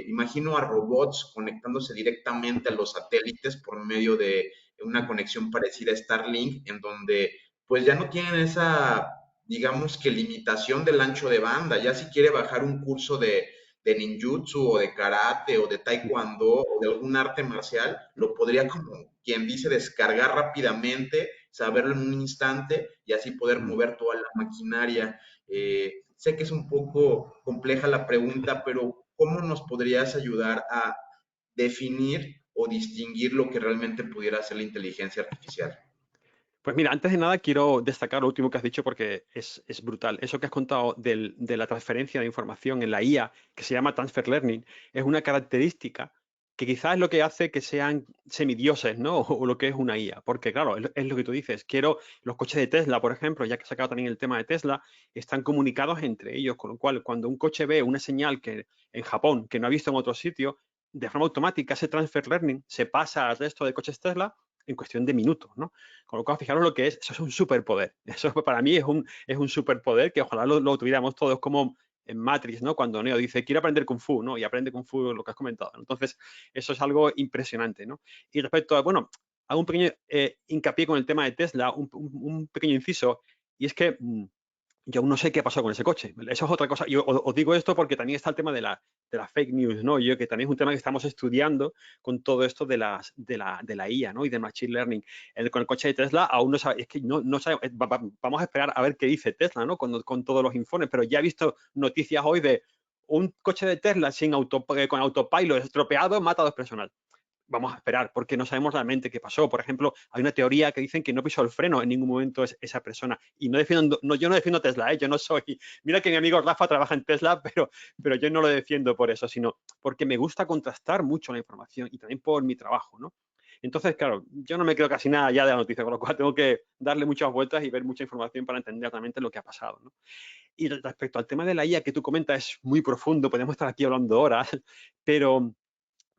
Imagino a robots conectándose directamente a los satélites por medio de una conexión parecida a Starlink, en donde pues ya no tienen esa, digamos que limitación del ancho de banda. Ya si quiere bajar un curso de ninjutsu o de karate o de taekwondo o de algún arte marcial, lo podría, como quien dice, descargar rápidamente saberlo en un instante y así poder mover toda la maquinaria. Sé que es un poco compleja la pregunta, pero ¿cómo nos podrías ayudar a definir o distinguir lo que realmente pudiera ser la inteligencia artificial? Pues mira, antes de nada quiero destacar lo último que has dicho porque es brutal. Eso que has contado de la transferencia de información en la IA, que se llama Transfer Learning, es una característica que quizás es lo que hace que sean semidioses, ¿no? O lo que es una IA. Porque claro, es lo que tú dices. Los coches de Tesla, por ejemplo, ya que he sacado también el tema de Tesla, están comunicados entre ellos, con lo cual cuando un coche ve una señal que en Japón que no ha visto en otro sitio, de forma automática ese Transfer Learning se pasa al resto de coches Tesla en cuestión de minutos, ¿no? Con lo cual, fijaros lo que es, eso es un superpoder. Eso para mí es un superpoder que ojalá lo tuviéramos todos como en Matrix, ¿no? Cuando Neo dice, quiero aprender Kung Fu, ¿no? Y aprende Kung Fu, lo que has comentado, ¿no? Entonces, eso es algo impresionante, ¿no? Y respecto a, bueno, hago un pequeño hincapié con el tema de Tesla, un pequeño inciso, y es que yo aún no sé qué ha pasado con ese coche. Eso es otra cosa. Yo os digo esto porque también está el tema de la fake news, ¿no? Yo que también es un tema que estamos estudiando con todo esto de la IA, ¿no? Y de Machine Learning. Con el coche de Tesla aún no sabe, es que no sabe, vamos a esperar a ver qué dice Tesla, ¿no? Con todos los informes, pero ya he visto noticias hoy de un coche de Tesla con autopilot estropeado mata a 2 personas. Vamos a esperar, porque no sabemos realmente qué pasó. Por ejemplo, hay una teoría que dicen que no pisó el freno en ningún momento esa persona. Y yo no defiendo Tesla, ¿eh? Yo no soy... Mira que mi amigo Rafa trabaja en Tesla, pero yo no lo defiendo por eso, sino porque me gusta contrastar mucho la información y también por mi trabajo, ¿no? Entonces, claro, yo no me creo casi nada ya de la noticia, con lo cual tengo que darle muchas vueltas y ver mucha información para entender realmente lo que ha pasado, ¿no? Y respecto al tema de la IA que tú comentas, es muy profundo, podemos estar aquí hablando horas, pero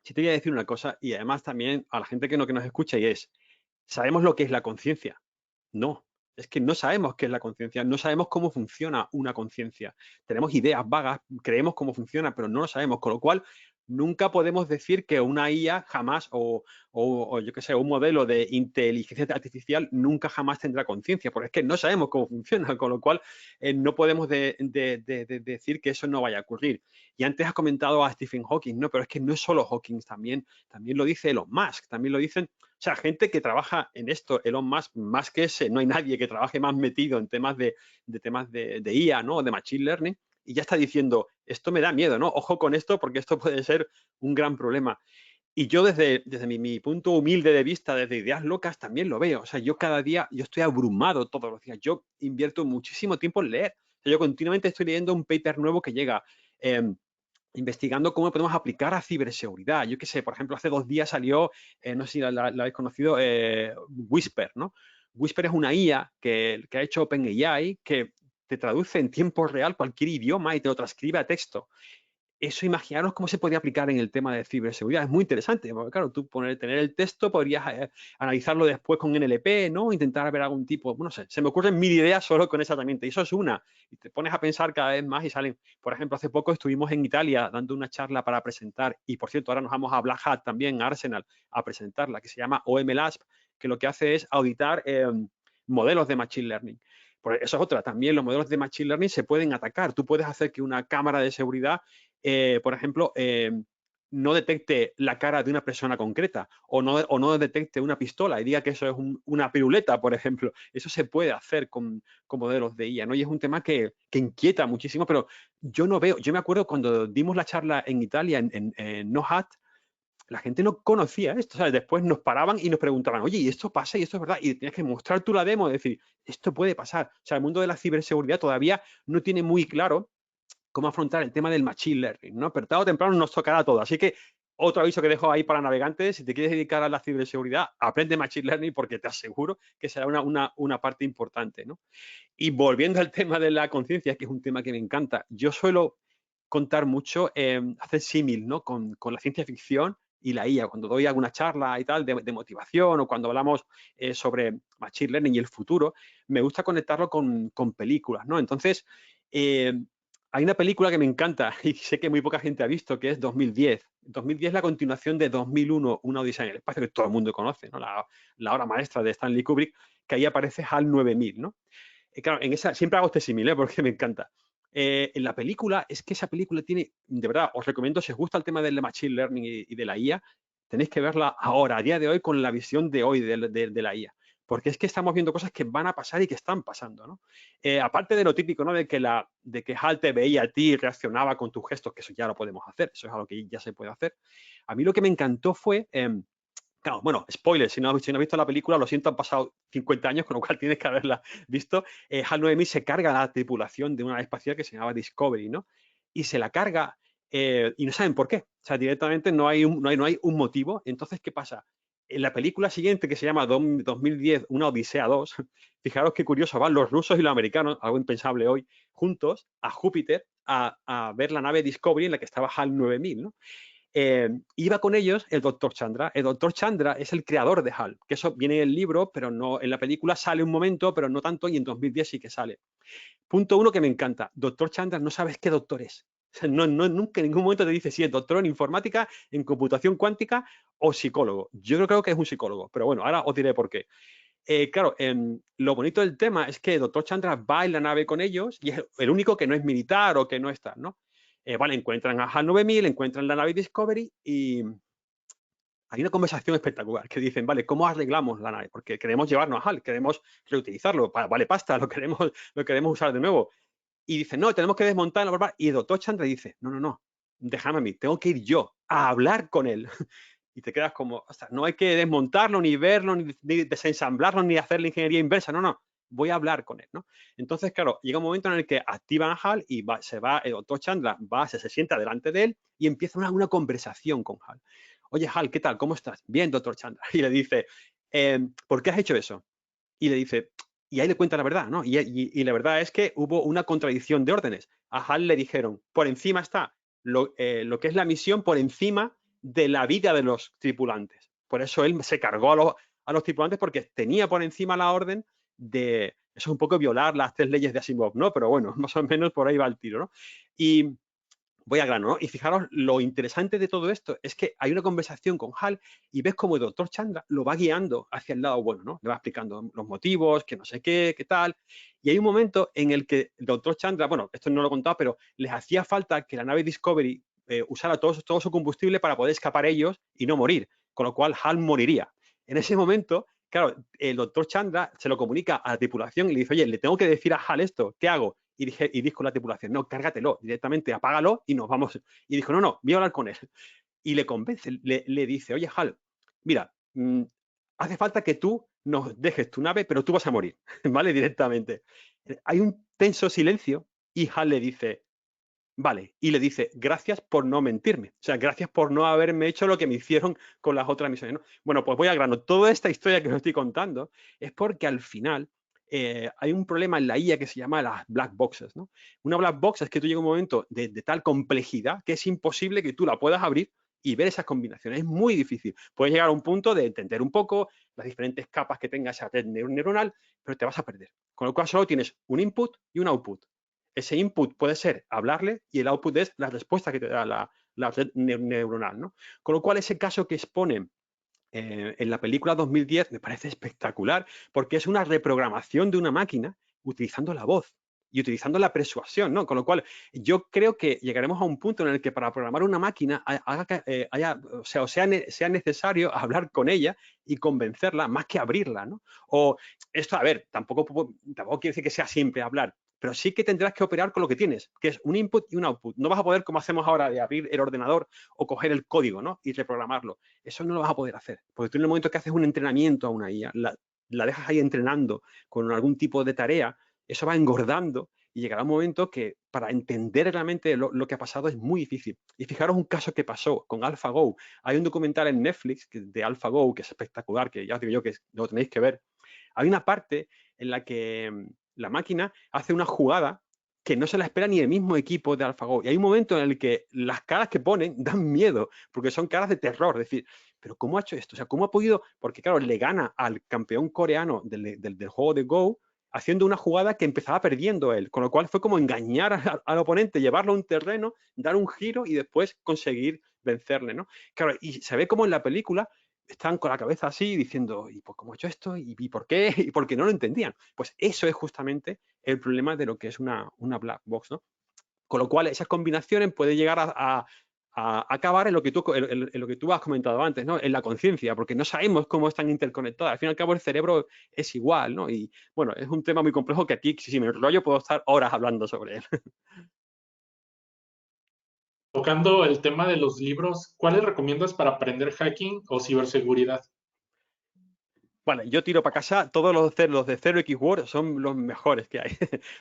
sí te voy a decir una cosa, y además también a la gente que nos escucha, y es, ¿sabemos lo que es la conciencia? No, es que no sabemos qué es la conciencia, no sabemos cómo funciona una conciencia. Tenemos ideas vagas, creemos cómo funciona, pero no lo sabemos, con lo cual nunca podemos decir que una IA jamás, o yo qué sé, un modelo de inteligencia artificial nunca jamás tendrá conciencia, porque es que no sabemos cómo funciona, con lo cual no podemos decir que eso no vaya a ocurrir. Y antes has comentado a Stephen Hawking, ¿no? Pero es que no es solo Hawking, también lo dice Elon Musk, también lo dicen, o sea, gente que trabaja en esto, Elon Musk, más que ese, no hay nadie que trabaje más metido en temas de IA, ¿no? De Machine Learning, y ya está diciendo, esto me da miedo, ¿no? Ojo con esto porque esto puede ser un gran problema. Y yo desde mi punto humilde de vista, desde Ideas Locas, también lo veo. O sea, yo cada día, yo estoy abrumado todos los días. Yo invierto muchísimo tiempo en leer. O sea, yo continuamente estoy leyendo un paper nuevo que llega, investigando cómo podemos aplicar a ciberseguridad. Yo qué sé, por ejemplo, hace 2 días salió, no sé si la habéis conocido, Whisper, ¿no? Whisper es una IA que ha hecho OpenAI que te traduce en tiempo real cualquier idioma y te lo transcribe a texto. Eso, imaginaros cómo se podría aplicar en el tema de ciberseguridad. Es muy interesante, porque claro, tú tener el texto, podrías analizarlo después con NLP, ¿no? Intentar ver algún tipo, no sé, se me ocurren 1000 ideas solo con esa herramienta. Y eso es una. Y te pones a pensar cada vez más y salen. Por ejemplo, hace poco estuvimos en Italia dando una charla para presentar, y por cierto, ahora nos vamos a Black Hat también, a Arsenal, a presentarla, que se llama OMLASP, que lo que hace es auditar modelos de Machine Learning. Pues eso es otra. También los modelos de Machine Learning se pueden atacar. Tú puedes hacer que una cámara de seguridad, por ejemplo, no detecte la cara de una persona concreta o no detecte una pistola y diga que eso es una piruleta, por ejemplo. Eso se puede hacer con modelos de IA, ¿no? Y es un tema que inquieta muchísimo, pero yo no veo, yo me acuerdo cuando dimos la charla en Italia, en NOHAT, la gente no conocía esto, ¿sabes? Después nos paraban y nos preguntaban, oye, ¿y esto pasa? ¿Y esto es verdad? Y tenías que mostrar tú la demo y decir, esto puede pasar. O sea, el mundo de la ciberseguridad todavía no tiene muy claro cómo afrontar el tema del Machine Learning, ¿no? Pero tarde o temprano nos tocará todo. Así que otro aviso que dejo ahí para navegantes, si te quieres dedicar a la ciberseguridad, aprende Machine Learning porque te aseguro que será una parte importante, ¿no? Y volviendo al tema de la conciencia, que es un tema que me encanta, yo suelo contar mucho, hacer símil, ¿no? Con la ciencia ficción y la IA. Cuando doy alguna charla y tal de motivación o cuando hablamos sobre Machine Learning y el futuro, me gusta conectarlo con películas, ¿no? Entonces, hay una película que me encanta y sé que muy poca gente ha visto, que es 2010. 2010 es la continuación de 2001, Una odisea en el espacio, que todo el mundo conoce, ¿no? La obra maestra de Stanley Kubrick, que ahí aparece HAL 9000, ¿no? Claro, en esa siempre hago este símil, porque me encanta. En la película, es que esa película tiene, de verdad, os recomiendo, si os gusta el tema del Machine Learning y de la IA, tenéis que verla ahora, a día de hoy, con la visión de hoy de la IA. porque es que estamos viendo cosas que van a pasar y que están pasando, ¿no? Aparte de lo típico, ¿no? De que HAL te veía a ti y reaccionaba con tus gestos, que eso ya lo podemos hacer, eso es algo que ya se puede hacer. A mí lo que me encantó fue... claro, bueno, spoiler, si no has visto la película, lo siento, han pasado 50 años, con lo cual tienes que haberla visto. HAL 9000 se carga a la tripulación de una nave espacial que se llamaba Discovery, ¿no? Y se la carga y no saben por qué. O sea, directamente no hay un motivo. Entonces, ¿qué pasa? En la película siguiente, que se llama 2010, Una Odisea 2, fijaros qué curioso, van los rusos y los americanos, algo impensable hoy, juntos a Júpiter a ver la nave Discovery en la que estaba HAL 9000, ¿no? Iba con ellos el Dr. Chandra. El Dr. Chandra es el creador de HAL, que eso viene en el libro, pero no en la película sale un momento, pero no tanto, y en 2010 sí que sale. Punto uno que me encanta. Dr. Chandra no sabes qué doctor es. O sea, nunca en ningún momento te dice si es doctor en informática, en computación cuántica o psicólogo. Yo creo que es un psicólogo, pero bueno, ahora os diré por qué. Claro, lo bonito del tema es que Dr. Chandra va en la nave con ellos y es el único que no es militar o que no está, ¿no? Vale, encuentran a HAL 9000, encuentran la nave Discovery y hay una conversación espectacular que dicen, vale, ¿cómo arreglamos la nave? Porque queremos llevarnos a HAL, queremos reutilizarlo, vale pasta, lo queremos usar de nuevo. Y dicen, no, tenemos que desmontarlo. Y el doctor Chandra dice, no, déjame a mí, tengo que ir yo a hablar con él. Y te quedas como, o sea, no hay que desmontarlo, ni verlo, ni desensamblarlo, ni hacer la ingeniería inversa, no, voy a hablar con él, ¿no? Entonces, claro, llega un momento en el que activan a HAL y se va, el doctor Chandra se sienta delante de él y empieza una conversación con HAL. Oye, HAL, ¿qué tal? ¿Cómo estás? Bien, doctor Chandra. Y le dice, ¿por qué has hecho eso? Y le dice, y ahí le cuenta la verdad, ¿no? Y la verdad es que hubo una contradicción de órdenes. A HAL le dijeron, por encima está lo que es la misión, por encima de la vida de los tripulantes. Por eso él se cargó a los tripulantes porque tenía por encima la orden de, eso es un poco violar las 3 leyes de Asimov, ¿no? Pero bueno, más o menos por ahí va el tiro, ¿no? Y voy al grano, ¿no? Y fijaros, lo interesante de todo esto es que hay una conversación con HAL y ves como el doctor Chandra lo va guiando hacia el lado bueno, ¿no? Le va explicando los motivos, que no sé qué tal. Y hay un momento en el que el doctor Chandra, bueno, esto no lo he contado, pero les hacía falta que la nave Discovery usara todo su combustible para poder escapar ellos y no morir, con lo cual HAL moriría. En ese momento, claro, el doctor Chandra se lo comunica a la tripulación y le dice, oye, le tengo que decir a HAL esto, ¿qué hago? Y dijo la tripulación, no, cárgatelo, directamente apágalo y nos vamos. Y dijo, no, voy a hablar con él. Y le convence, le dice, oye, HAL, mira, hace falta que tú nos dejes tu nave, pero tú vas a morir, ¿vale? Directamente. Hay un tenso silencio y HAL le dice, vale, y le dice, gracias por no mentirme, o sea, gracias por no haberme hecho lo que me hicieron con las otras misiones, ¿no? Bueno, pues voy al grano. Toda esta historia que os estoy contando es porque al final hay un problema en la IA que se llama las black boxes, ¿no? Una black box es que tú llegas a un momento de tal complejidad que es imposible que tú la puedas abrir y ver esas combinaciones. Es muy difícil. Puedes llegar a un punto de entender un poco las diferentes capas que tenga esa red neuronal, pero te vas a perder. Con lo cual solo tienes un input y un output. Ese input puede ser hablarle y el output es la respuesta que te da la red neuronal, ¿no? Con lo cual ese caso que expone en la película 2010 me parece espectacular porque es una reprogramación de una máquina utilizando la voz y utilizando la persuasión, ¿no? Con lo cual, yo creo que llegaremos a un punto en el que para programar una máquina sea necesario hablar con ella y convencerla más que abrirla, ¿no? O esto, a ver, tampoco quiere decir que sea siempre hablar, pero sí que tendrás que operar con lo que tienes, que es un input y un output. No vas a poder, como hacemos ahora, de abrir el ordenador o coger el código, ¿no? Y reprogramarlo. Eso no lo vas a poder hacer, porque tú en el momento que haces un entrenamiento a una IA, la dejas ahí entrenando con algún tipo de tarea, eso va engordando y llegará un momento que para entender realmente lo que ha pasado es muy difícil. Y fijaros un caso que pasó con AlphaGo. Hay un documental en Netflix de AlphaGo que es espectacular, que ya os digo yo que lo tenéis que ver. Hay una parte en la que la máquina hace una jugada que no se la espera ni el mismo equipo de AlphaGo. Y hay un momento en el que las caras que ponen dan miedo, porque son caras de terror. Es decir, ¿pero cómo ha hecho esto? O sea, ¿cómo ha podido? Porque, claro, le gana al campeón coreano del juego de Go haciendo una jugada que empezaba perdiendo él. Con lo cual fue como engañar al oponente, llevarlo a un terreno, dar un giro y después conseguir vencerle, ¿no? Claro, y se ve como en la película están con la cabeza así diciendo, ¿y por cómo he hecho esto? ¿Y por qué? Y porque no lo entendían. Pues eso es justamente el problema de lo que es una black box, ¿no? Con lo cual, esas combinaciones pueden llegar a acabar en lo que tú has comentado antes, ¿no? En la conciencia, porque no sabemos cómo están interconectadas. Al fin y al cabo, el cerebro es igual, ¿no? Y bueno, es un tema muy complejo que aquí, si me enrollo, puedo estar horas hablando sobre él. Tocando el tema de los libros, ¿cuáles recomiendas para aprender hacking o ciberseguridad? Vale, yo tiro para casa, todos los de 0x Word son los mejores que hay.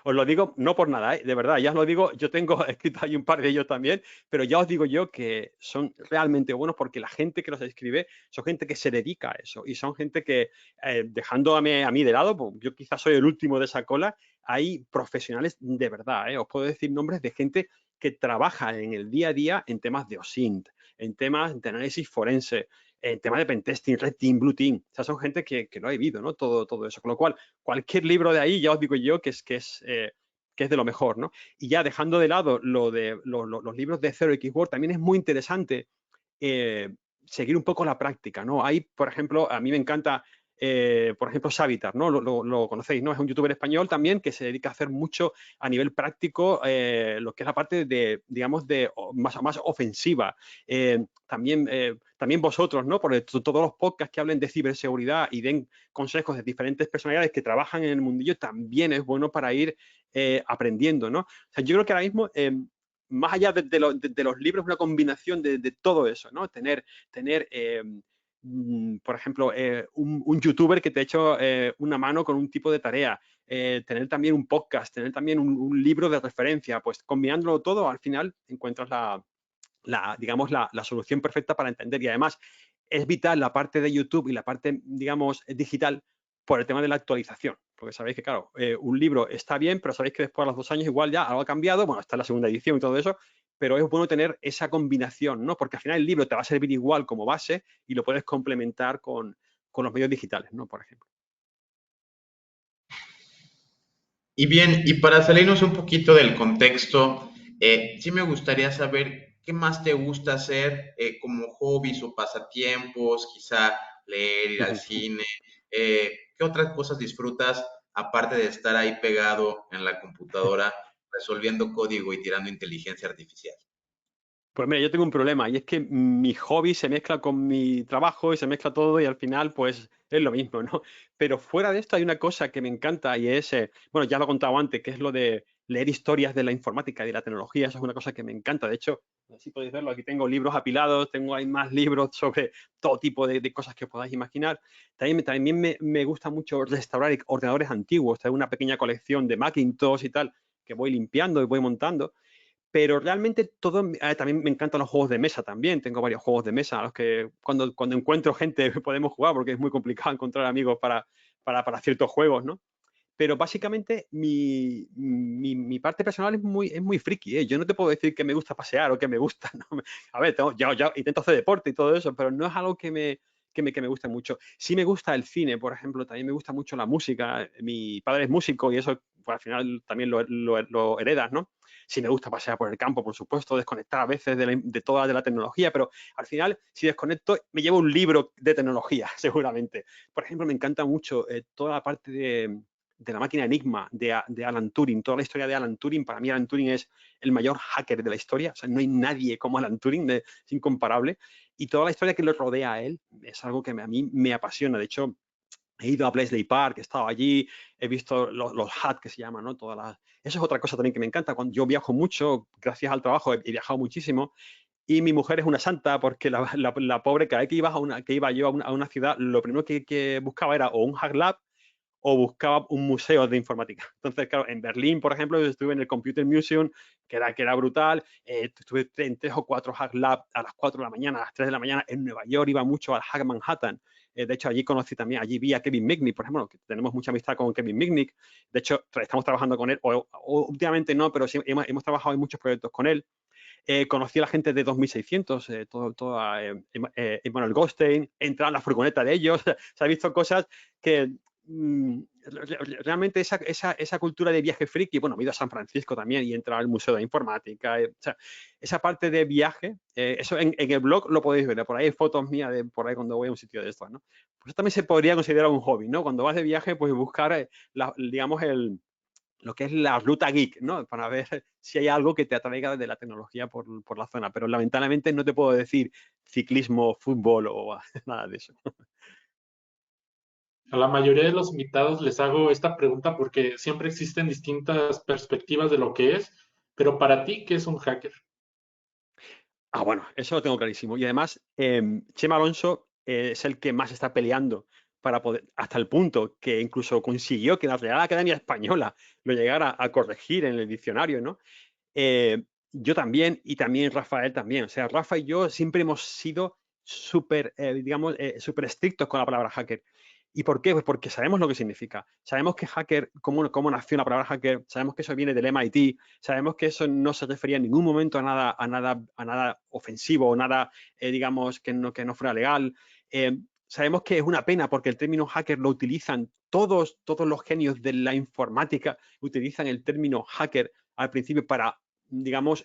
Os lo digo no por nada, de verdad, ya os lo digo, yo tengo escrito ahí un par de ellos también, pero ya os digo yo que son realmente buenos porque la gente que los escribe son gente que se dedica a eso y son gente que, dejando a mí de lado, pues, yo quizás soy el último de esa cola, hay profesionales de verdad, os puedo decir nombres de gente que trabaja en el día a día en temas de OSINT, en temas de análisis forense, en tema de pentesting, red team, blue team. O sea, son gente que lo ha vivido, ¿no? Todo eso. Con lo cual, cualquier libro de ahí, ya os digo yo que es de lo mejor, ¿no? Y ya dejando de lado lo de los libros de 0x Word, también es muy interesante seguir un poco la práctica, ¿no? Hay, por ejemplo, a mí me encanta, por ejemplo, Savitar, ¿no? Lo conocéis, ¿no? Es un youtuber español también que se dedica a hacer mucho a nivel práctico lo que es la parte de, digamos, más ofensiva. También vosotros, ¿no? Por todos los podcasts que hablen de ciberseguridad y den consejos de diferentes personalidades que trabajan en el mundillo, también es bueno para ir aprendiendo, ¿no? O sea, yo creo que ahora mismo más allá de los libros, una combinación de todo eso, ¿no? Tener por ejemplo, un youtuber que te ha hecho una mano con un tipo de tarea, tener también un podcast, tener también un libro de referencia, pues combinándolo todo, al final encuentras digamos, la solución perfecta para entender. Y además, es vital la parte de YouTube y la parte, digamos, digital por el tema de la actualización. Porque sabéis que, claro, un libro está bien, pero sabéis que después de los 2 años igual ya algo ha cambiado. Bueno, está la segunda edición y todo eso, pero es bueno tener esa combinación, ¿no? Porque al final el libro te va a servir igual como base y lo puedes complementar con los medios digitales, ¿no? Por ejemplo. Y bien, y para salirnos un poquito del contexto, sí me gustaría saber qué más te gusta hacer como hobbies o pasatiempos, quizá leer, ir al cine, qué otras cosas disfrutas aparte de estar ahí pegado en la computadora resolviendo código y tirando inteligencia artificial. Pues mira, yo tengo un problema y es que mi hobby se mezcla con mi trabajo y se mezcla todo y al final pues es lo mismo, ¿no? Pero fuera de esto hay una cosa que me encanta y es, bueno, ya lo he contado antes, que es lo de leer historias de la informática y de la tecnología. Eso es una cosa que me encanta. De hecho, así podéis verlo, aquí tengo libros apilados, tengo ahí más libros sobre todo tipo de cosas que podáis imaginar. También me gusta mucho restaurar ordenadores antiguos. Tengo una pequeña colección de Macintosh y tal que voy limpiando y voy montando. Pero realmente también me encantan los juegos de mesa también. Tengo varios juegos de mesa a los que cuando encuentro gente podemos jugar porque es muy complicado encontrar amigos para ciertos juegos, ¿no? Pero básicamente mi parte personal es muy friki, ¿eh? Yo no te puedo decir que me gusta pasear o que me gusta, ¿no? A ver, ya intento hacer deporte y todo eso, pero no es algo que me guste mucho. Sí me gusta el cine, por ejemplo, también me gusta mucho la música. Mi padre es músico y eso pues, al final también lo heredas, ¿no? Sí me gusta pasear por el campo, por supuesto, desconectar a veces de toda la tecnología, pero al final, si desconecto, me llevo un libro de tecnología, seguramente. Por ejemplo, me encanta mucho toda la parte de la máquina Enigma de Alan Turing, toda la historia de Alan Turing. Para mí Alan Turing es el mayor hacker de la historia, o sea, no hay nadie como Alan Turing, es incomparable, y toda la historia que lo rodea a él es algo que a mí me apasiona. De hecho, he ido a Bletchley Park, he estado allí, he visto los HUD que se llaman, ¿no? Eso es otra cosa también que me encanta. Cuando yo viajo mucho, gracias al trabajo, he viajado muchísimo, y mi mujer es una santa porque la pobre, cada vez que iba yo a una ciudad, lo primero que buscaba era o un Hack Lab o buscaba un museo de informática. Entonces, claro, en Berlín, por ejemplo, estuve en el Computer Museum, que era brutal. Estuve en 3 o 4 Hack Lab a las 4 de la mañana, a las 3 de la mañana. En Nueva York iba mucho al Hack Manhattan. De hecho, allí vi a Kevin Mitnick, por ejemplo, que tenemos mucha amistad con Kevin Mitnick. De hecho, estamos trabajando con él, o últimamente no, pero sí hemos trabajado en muchos proyectos con él. Conocí a la gente de 2600, Emmanuel Goldstein, entraba en la furgoneta de ellos. Se ha visto cosas que realmente esa cultura de viaje friki, bueno, he ido a San Francisco también y he entrado al Museo de Informática, o sea, esa parte de viaje, eso en el blog lo podéis ver, por ahí hay fotos mías de por ahí cuando voy a un sitio de estos, ¿no? Pues eso también se podría considerar un hobby, ¿no? Cuando vas de viaje, pues buscar, digamos, lo que es la ruta geek, ¿no? Para ver si hay algo que te atraiga de la tecnología por la zona. Pero lamentablemente no te puedo decir ciclismo, fútbol o nada de eso. A la mayoría de los invitados les hago esta pregunta porque siempre existen distintas perspectivas de lo que es, pero para ti, ¿qué es un hacker? Ah, bueno, eso lo tengo clarísimo. Y además, Chema Alonso es el que más está peleando para poder, hasta el punto que incluso consiguió que la Real Academia Española lo llegara a corregir en el diccionario, ¿no? Yo también y también Rafael también. O sea, Rafa y yo siempre hemos sido súper, digamos, súper estrictos con la palabra hacker. ¿Y por qué? Pues porque sabemos lo que significa. Sabemos que hacker, cómo nació la palabra hacker, sabemos que eso viene del MIT, sabemos que eso no se refería en ningún momento a nada ofensivo o nada, digamos, que no fuera legal. Sabemos que es una pena porque el término hacker lo utilizan todos los genios de la informática, utilizan el término hacker al principio para, digamos,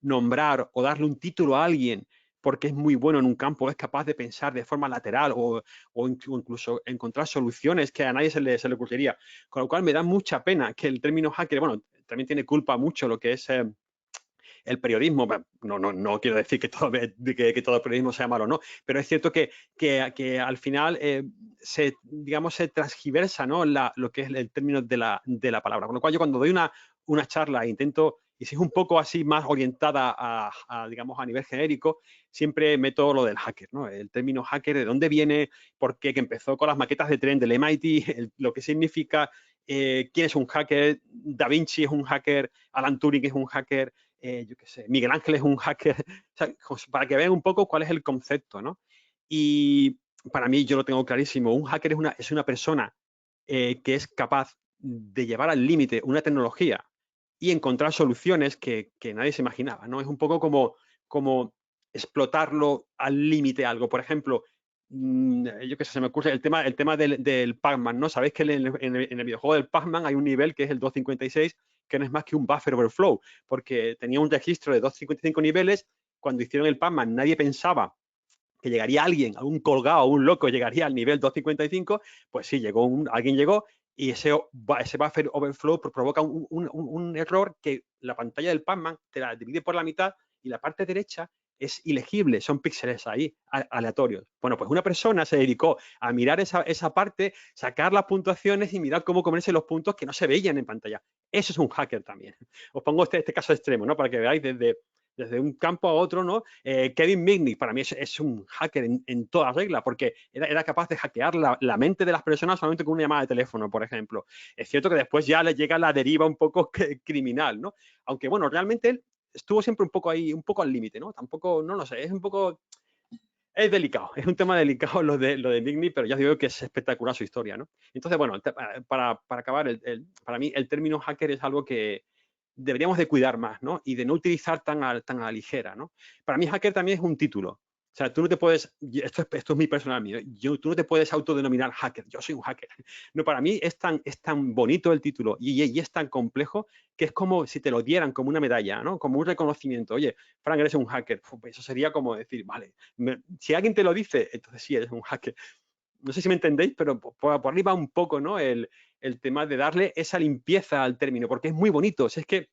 nombrar o darle un título a alguien porque es muy bueno en un campo, es capaz de pensar de forma lateral o incluso encontrar soluciones que a nadie se le ocurriría. Con lo cual me da mucha pena que el término hacker, bueno, también tiene culpa mucho lo que es el periodismo. No quiero decir que todo el periodismo sea malo, no, pero es cierto que al final digamos, se transgiversa, ¿no? Lo que es el término de la palabra. Con lo cual yo cuando doy una charla intento, y si es un poco así más orientada digamos, a nivel genérico, siempre meto lo del hacker, ¿no? El término hacker, de dónde viene, por qué, que empezó con las maquetas de tren del MIT, lo que significa, quién es un hacker, Da Vinci es un hacker, Alan Turing es un hacker, yo qué sé, Miguel Ángel es un hacker, o sea, para que vean un poco cuál es el concepto, ¿no? Y para mí, yo lo tengo clarísimo, un hacker es una persona que es capaz de llevar al límite una tecnología y encontrar soluciones que nadie se imaginaba, ¿no? Es un poco como explotarlo al límite algo. Por ejemplo, yo qué sé, se me ocurre el tema del Pac-Man, ¿no? Sabéis que en el videojuego del Pac-Man hay un nivel que es el 256, que no es más que un buffer overflow, porque tenía un registro de 255 niveles. Cuando hicieron el Pac-Man, nadie pensaba que llegaría alguien, algún colgado, un loco, llegaría al nivel 255, pues sí, alguien llegó y ese buffer overflow provoca un error que la pantalla del Pac-Man te la divide por la mitad y la parte derecha es ilegible, son píxeles ahí aleatorios. Bueno, pues una persona se dedicó a mirar esa parte, sacar las puntuaciones y mirar cómo comerse los puntos que no se veían en pantalla. Eso es un hacker también. Os pongo este caso extremo, ¿no? Para que veáis desde un campo a otro, ¿no? Kevin Mitnick para mí es un hacker en toda regla, porque era capaz de hackear la mente de las personas solamente con una llamada de teléfono, por ejemplo. Es cierto que después ya le llega la deriva un poco criminal, ¿no? Aunque, bueno, realmente él estuvo siempre un poco ahí, un poco al límite, ¿no? Tampoco, no lo sé, es un poco... Es delicado, es un tema delicado lo de Mitnick, pero ya digo que es espectacular su historia, ¿no? Entonces, bueno, para acabar, para mí el término hacker es algo que deberíamos de cuidar más, ¿no? Y de no utilizar tan a la ligera, ¿no? Para mí hacker también es un título. O sea, tú no te puedes, esto es mi personal mío, tú no te puedes autodenominar hacker, yo soy un hacker. No, para mí es tan bonito el título y es tan complejo que es como si te lo dieran como una medalla, ¿no? Como un reconocimiento. Oye, Frank, eres un hacker. Pues eso sería como decir, vale, si alguien te lo dice, entonces sí, eres un hacker. No sé si me entendéis, pero por ahí va un poco, ¿no? El tema de darle esa limpieza al término, porque es muy bonito. O sea, es que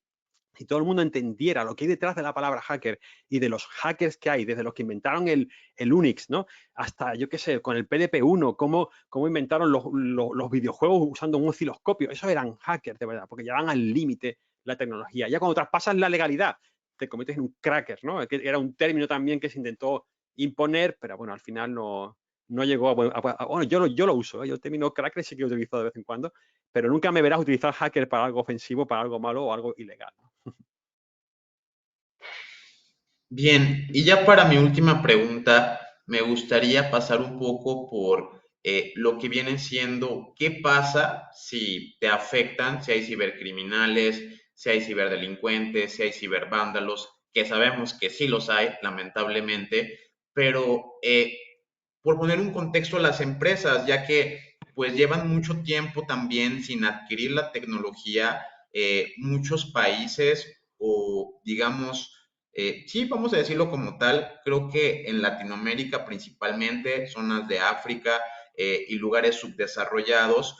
si todo el mundo entendiera lo que hay detrás de la palabra hacker y de los hackers que hay, desde los que inventaron el Unix, ¿no? Hasta, yo qué sé, con el PDP-1, cómo inventaron los videojuegos usando un osciloscopio. Esos eran hackers, de verdad, porque llevaban al límite la tecnología. Ya cuando traspasas la legalidad, te conviertes en un cracker, ¿no? Que era un término también que se intentó imponer, pero bueno, al final no llegó bueno, yo lo uso, ¿eh? Yo el término cracker sí que lo utilizo de vez en cuando, pero nunca me verás utilizar hacker para algo ofensivo, para algo malo o algo ilegal, ¿no? Bien, y ya para mi última pregunta, me gustaría pasar un poco por lo que viene siendo qué pasa si te afectan, si hay cibercriminales, si hay ciberdelincuentes, si hay cibervándalos, que sabemos que sí los hay, lamentablemente, pero por poner un contexto a las empresas, ya que pues llevan mucho tiempo también sin adquirir la tecnología, muchos países o digamos, sí, vamos a decirlo como tal, creo que en Latinoamérica principalmente, zonas de África y lugares subdesarrollados,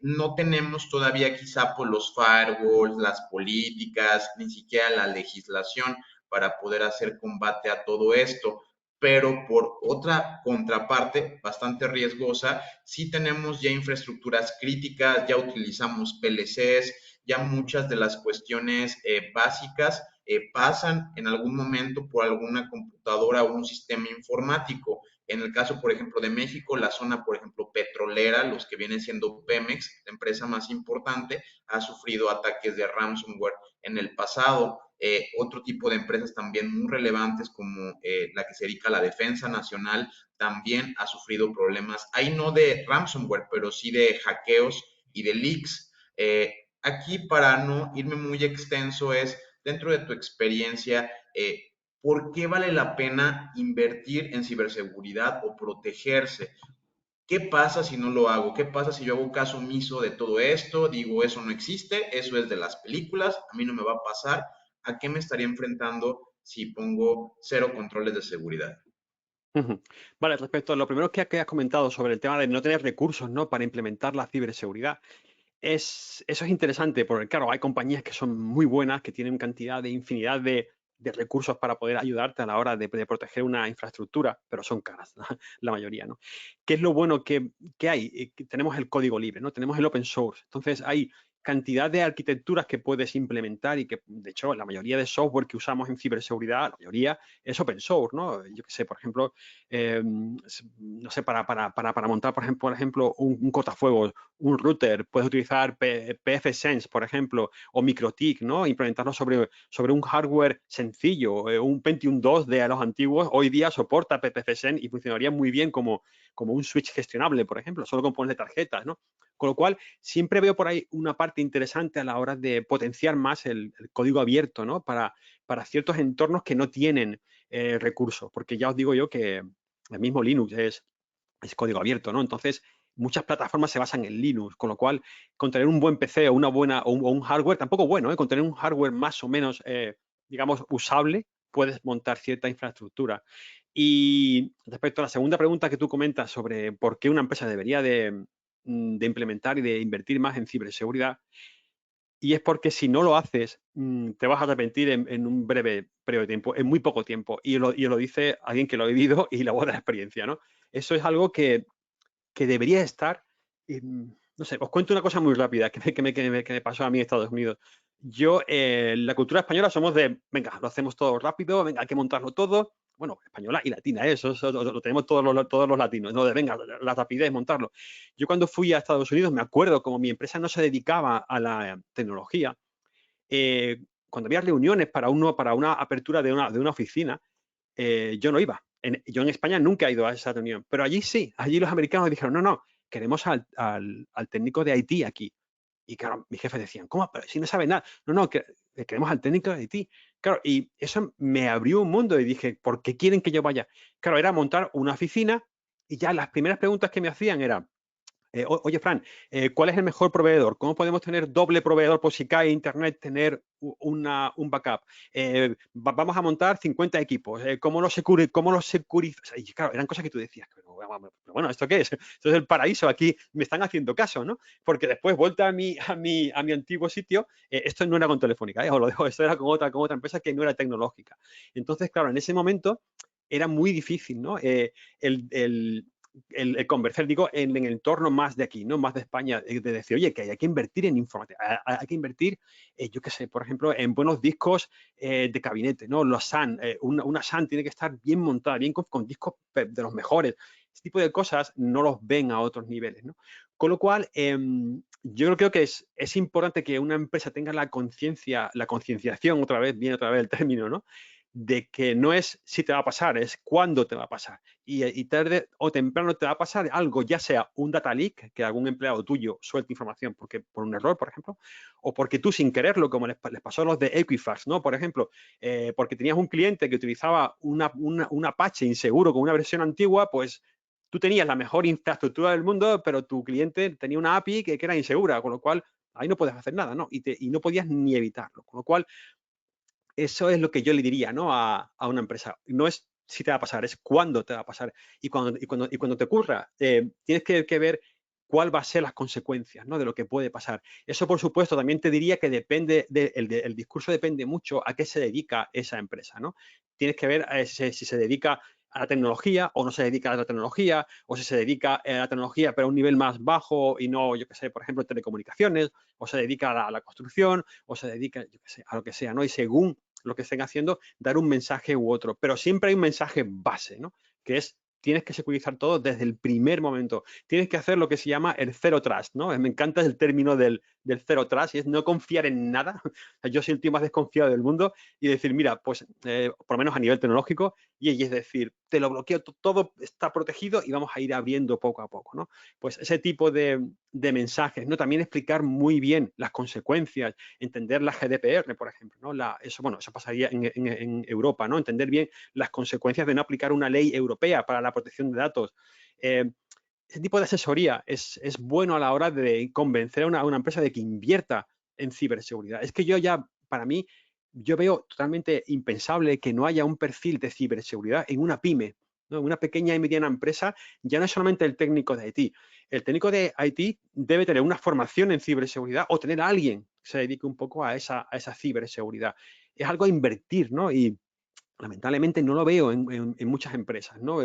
no tenemos todavía quizá por los firewalls, las políticas, ni siquiera la legislación para poder hacer combate a todo esto. Pero por otra contraparte, bastante riesgosa, sí tenemos ya infraestructuras críticas, ya utilizamos PLCs, ya muchas de las cuestiones básicas pasan en algún momento por alguna computadora o un sistema informático. En el caso, por ejemplo, de México, la zona, por ejemplo, petrolera, los que vienen siendo Pemex, la empresa más importante, ha sufrido ataques de ransomware en el pasado. Otro tipo de empresas también muy relevantes como la que se dedica a la defensa nacional también ha sufrido problemas, ahí no de ransomware, pero sí de hackeos y de leaks. Aquí, para no irme muy extenso, es dentro de tu experiencia, ¿por qué vale la pena invertir en ciberseguridad o protegerse? ¿Qué pasa si no lo hago? ¿Qué pasa si yo hago caso omiso de todo esto? Digo, eso no existe, eso es de las películas, a mí no me va a pasar. ¿A qué me estaría enfrentando si pongo cero controles de seguridad? Ujú. Vale, respecto a lo primero que has comentado sobre el tema de no tener recursos, ¿no?, para implementar la ciberseguridad, eso es interesante porque, claro, hay compañías que son muy buenas, que tienen cantidad de infinidad de recursos para poder ayudarte a la hora de proteger una infraestructura, pero son caras, la mayoría, ¿no? ¿Qué es lo bueno que hay? Que tenemos el código libre, ¿no? Tenemos el open source. Entonces, hay cantidad de arquitecturas que puedes implementar y que, de hecho, la mayoría de software que usamos en ciberseguridad, la mayoría es open source, ¿no? Yo qué sé, por ejemplo, no sé, para montar, por ejemplo, un cortafuegos, un router, puedes utilizar pfSense, por ejemplo, o MikroTik, ¿no? Implementarlo sobre un hardware sencillo. Un Pentium 2 de los antiguos hoy día soporta pfSense y funcionaría muy bien como un switch gestionable, por ejemplo, solo con ponerle tarjetas, ¿no? Con lo cual, siempre veo por ahí una parte interesante a la hora de potenciar más el código abierto, ¿no? Para ciertos entornos que no tienen recursos, porque ya os digo yo que el mismo Linux es código abierto, ¿no? Entonces, muchas plataformas se basan en Linux, con lo cual, con tener un buen PC o una buena o un hardware, tampoco bueno, con tener un hardware más o menos, digamos, usable, puedes montar cierta infraestructura. Y respecto a la segunda pregunta que tú comentas sobre por qué una empresa debería de implementar y de invertir más en ciberseguridad, y es porque si no lo haces, te vas a arrepentir en un breve periodo de tiempo, en muy poco tiempo. Y lo dice alguien que lo ha vivido y la voz de la experiencia, ¿no? Eso es algo que debería estar. No sé, os cuento una cosa muy rápida que me pasó a mí en Estados Unidos. Yo, la cultura española somos de, venga, lo hacemos todo rápido, venga, hay que montarlo todo. Bueno, española y latina, eso lo tenemos todos los latinos, ¿no? De venga, la rapidez, montarlo. Yo cuando fui a Estados Unidos, me acuerdo, como mi empresa no se dedicaba a la tecnología, cuando había reuniones para una apertura de una oficina, yo no iba. Yo en España nunca he ido a esa reunión, pero allí sí. Allí los americanos dijeron, no, no, queremos al técnico de IT aquí. Y claro, mis jefes decían, ¿cómo? Pero si no sabe nada. No, no, queremos al técnico de IT. Claro, y eso me abrió un mundo y dije, ¿por qué quieren que yo vaya? Claro, era montar una oficina y ya las primeras preguntas que me hacían eran, oye, Fran, ¿cuál es el mejor proveedor? ¿Cómo podemos tener doble proveedor por si cae internet, tener un backup? Vamos a montar 50 equipos. ¿Cómo los securizamos? Y claro, eran cosas que tú decías, pero bueno, ¿esto qué es? Esto es el paraíso. Aquí me están haciendo caso, ¿no? Porque después, vuelta a mi antiguo sitio, esto no era con Telefónica, os lo dejo, esto era con otra empresa que no era tecnológica. Entonces, claro, en ese momento era muy difícil, ¿no? El convencer, digo, en el entorno más de aquí, ¿no? Más de España, de decir, oye, que hay que invertir en informática, hay que invertir, yo qué sé, por ejemplo, en buenos discos de gabinete, ¿no? Los SAN, una SAN tiene que estar bien montada, bien con discos de los mejores. Este tipo de cosas no los ven a otros niveles, ¿no? Con lo cual, yo creo que es importante que una empresa tenga la concienciación, viene otra vez el término, ¿no? De que no es si te va a pasar, es cuándo te va a pasar. Y tarde o temprano te va a pasar algo, ya sea un data leak, que algún empleado tuyo suelte información por un error, por ejemplo, o porque tú sin quererlo, como les pasó a los de Equifax, ¿no? Por ejemplo, porque tenías un cliente que utilizaba un Apache inseguro con una versión antigua, pues tú tenías la mejor infraestructura del mundo, pero tu cliente tenía una API que era insegura, con lo cual ahí no puedes hacer nada, ¿no? Y no podías ni evitarlo. Con lo cual, eso es lo que yo le diría, ¿no? a una empresa. No es si te va a pasar, es cuándo te va a pasar. Y cuando te ocurra, tienes que ver cuál va a ser las consecuencias, ¿no? De lo que puede pasar. Eso, por supuesto, también te diría que depende, el discurso depende mucho a qué se dedica esa empresa, ¿no? Tienes que ver si se dedica a la tecnología o no se dedica a la tecnología, o si se dedica a la tecnología pero a un nivel más bajo y no, yo qué sé, por ejemplo, telecomunicaciones, o se dedica a la construcción, o se dedica, yo qué sé, a lo que sea, ¿no? Y según lo que estén haciendo, dar un mensaje u otro. Pero siempre hay un mensaje base, ¿no? Que es, tienes que securizar todo desde el primer momento. Tienes que hacer lo que se llama el zero trust, ¿no? Me encanta el término del zero trust, y es no confiar en nada. Yo soy el tío más desconfiado del mundo y decir, mira, pues por lo menos a nivel tecnológico, y es decir, te lo bloqueo, todo está protegido y vamos a ir abriendo poco a poco, ¿no? Pues ese tipo de mensajes, ¿no? También explicar muy bien las consecuencias, entender la GDPR, por ejemplo, ¿no? Eso pasaría en Europa, ¿no? Entender bien las consecuencias de no aplicar una ley europea para la protección de datos. Ese tipo de asesoría es bueno a la hora de convencer a una empresa de que invierta en ciberseguridad. Es que para mí, yo veo totalmente impensable que no haya un perfil de ciberseguridad en una pyme, ¿no? En una pequeña y mediana empresa, ya no es solamente el técnico de IT. El técnico de IT debe tener una formación en ciberseguridad o tener a alguien que se dedique un poco a esa ciberseguridad. Es algo a invertir, ¿no? Y lamentablemente no lo veo en muchas empresas, ¿no?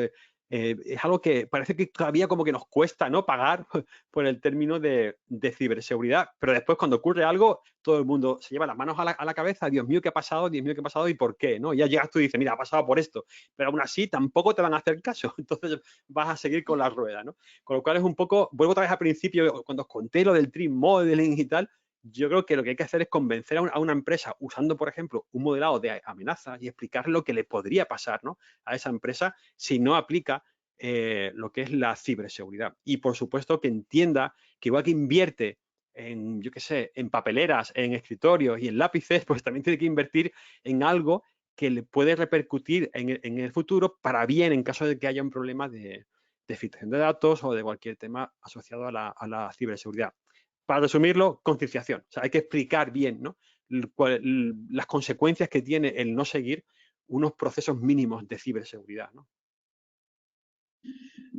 Es algo que parece que todavía como que nos cuesta, ¿no? Pagar por el término de ciberseguridad, pero después cuando ocurre algo, todo el mundo se lleva las manos a la cabeza, Dios mío, ¿qué ha pasado? Dios mío, ¿qué ha pasado? ¿Y por qué? ¿No? Ya llegas tú y dices, mira, ha pasado por esto, pero aún así tampoco te van a hacer caso, entonces vas a seguir con la rueda, ¿no? Con lo cual es un poco, vuelvo otra vez al principio, cuando os conté lo del Team Modeling y tal, yo creo que lo que hay que hacer es convencer a una empresa usando, por ejemplo, un modelado de amenazas y explicar lo que le podría pasar, ¿no? A esa empresa si no aplica lo que es la ciberseguridad. Y, por supuesto, que entienda que igual que invierte en, yo qué sé, en papeleras, en escritorios y en lápices, pues también tiene que invertir en algo que le puede repercutir en el futuro para bien en caso de que haya un problema de filtración de datos o de cualquier tema asociado a la ciberseguridad. Para resumirlo, concienciación. O sea, hay que explicar bien, ¿no? Las consecuencias que tiene el no seguir unos procesos mínimos de ciberseguridad, ¿no?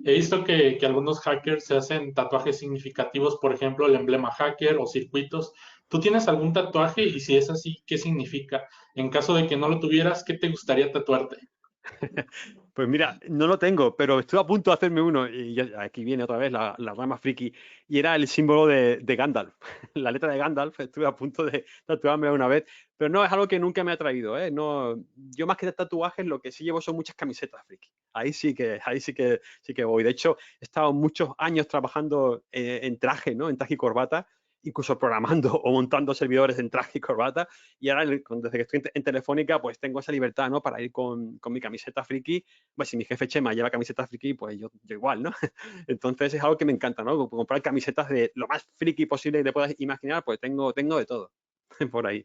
He visto que algunos hackers se hacen tatuajes significativos, por ejemplo, el emblema hacker o circuitos. ¿Tú tienes algún tatuaje? Y si es así, ¿qué significa? En caso de que no lo tuvieras, ¿qué te gustaría tatuarte? Pues mira, no lo tengo, pero estuve a punto de hacerme uno, y aquí viene otra vez la rama friki, y era el símbolo de Gandalf, la letra de Gandalf, estuve a punto de tatuármela una vez, pero no, es algo que nunca me ha traído, ¿eh? No, yo más que tatuajes, lo que sí llevo son muchas camisetas friki, sí que voy. De hecho, he estado muchos años trabajando en traje, ¿no? En traje y corbata, incluso programando o montando servidores en traje y corbata, y ahora desde que estoy en Telefónica, pues tengo esa libertad, ¿no? Para ir con mi camiseta friki. Pues si mi jefe Chema lleva camiseta friki, pues yo igual, ¿no? Entonces es algo que me encanta, ¿no? Comprar camisetas de lo más friki posible que te puedas imaginar, pues tengo de todo por ahí.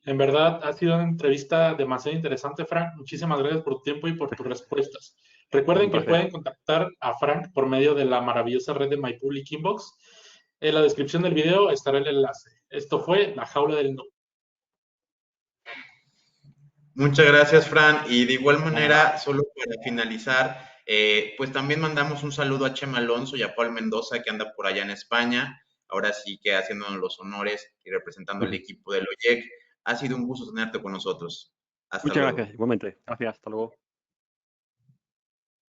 En verdad, ha sido una entrevista demasiado interesante, Frank. Muchísimas gracias por tu tiempo y por tus respuestas. Recuerden Un que placer. pueden contactar a Frank por medio de la maravillosa red de My Public Inbox. En la descripción del video estará el enlace. Esto fue La Jaula del Noob. Muchas gracias, Fran. Y de igual Nada. manera, solo para finalizar, pues también mandamos un saludo a Chema Alonso y a Paul Mendoza, que anda por allá en España. Ahora sí que haciéndonos los honores y representando al equipo del OYEC. Ha sido un gusto tenerte con nosotros. Hasta Muchas luego. gracias, igualmente. Gracias, hasta luego.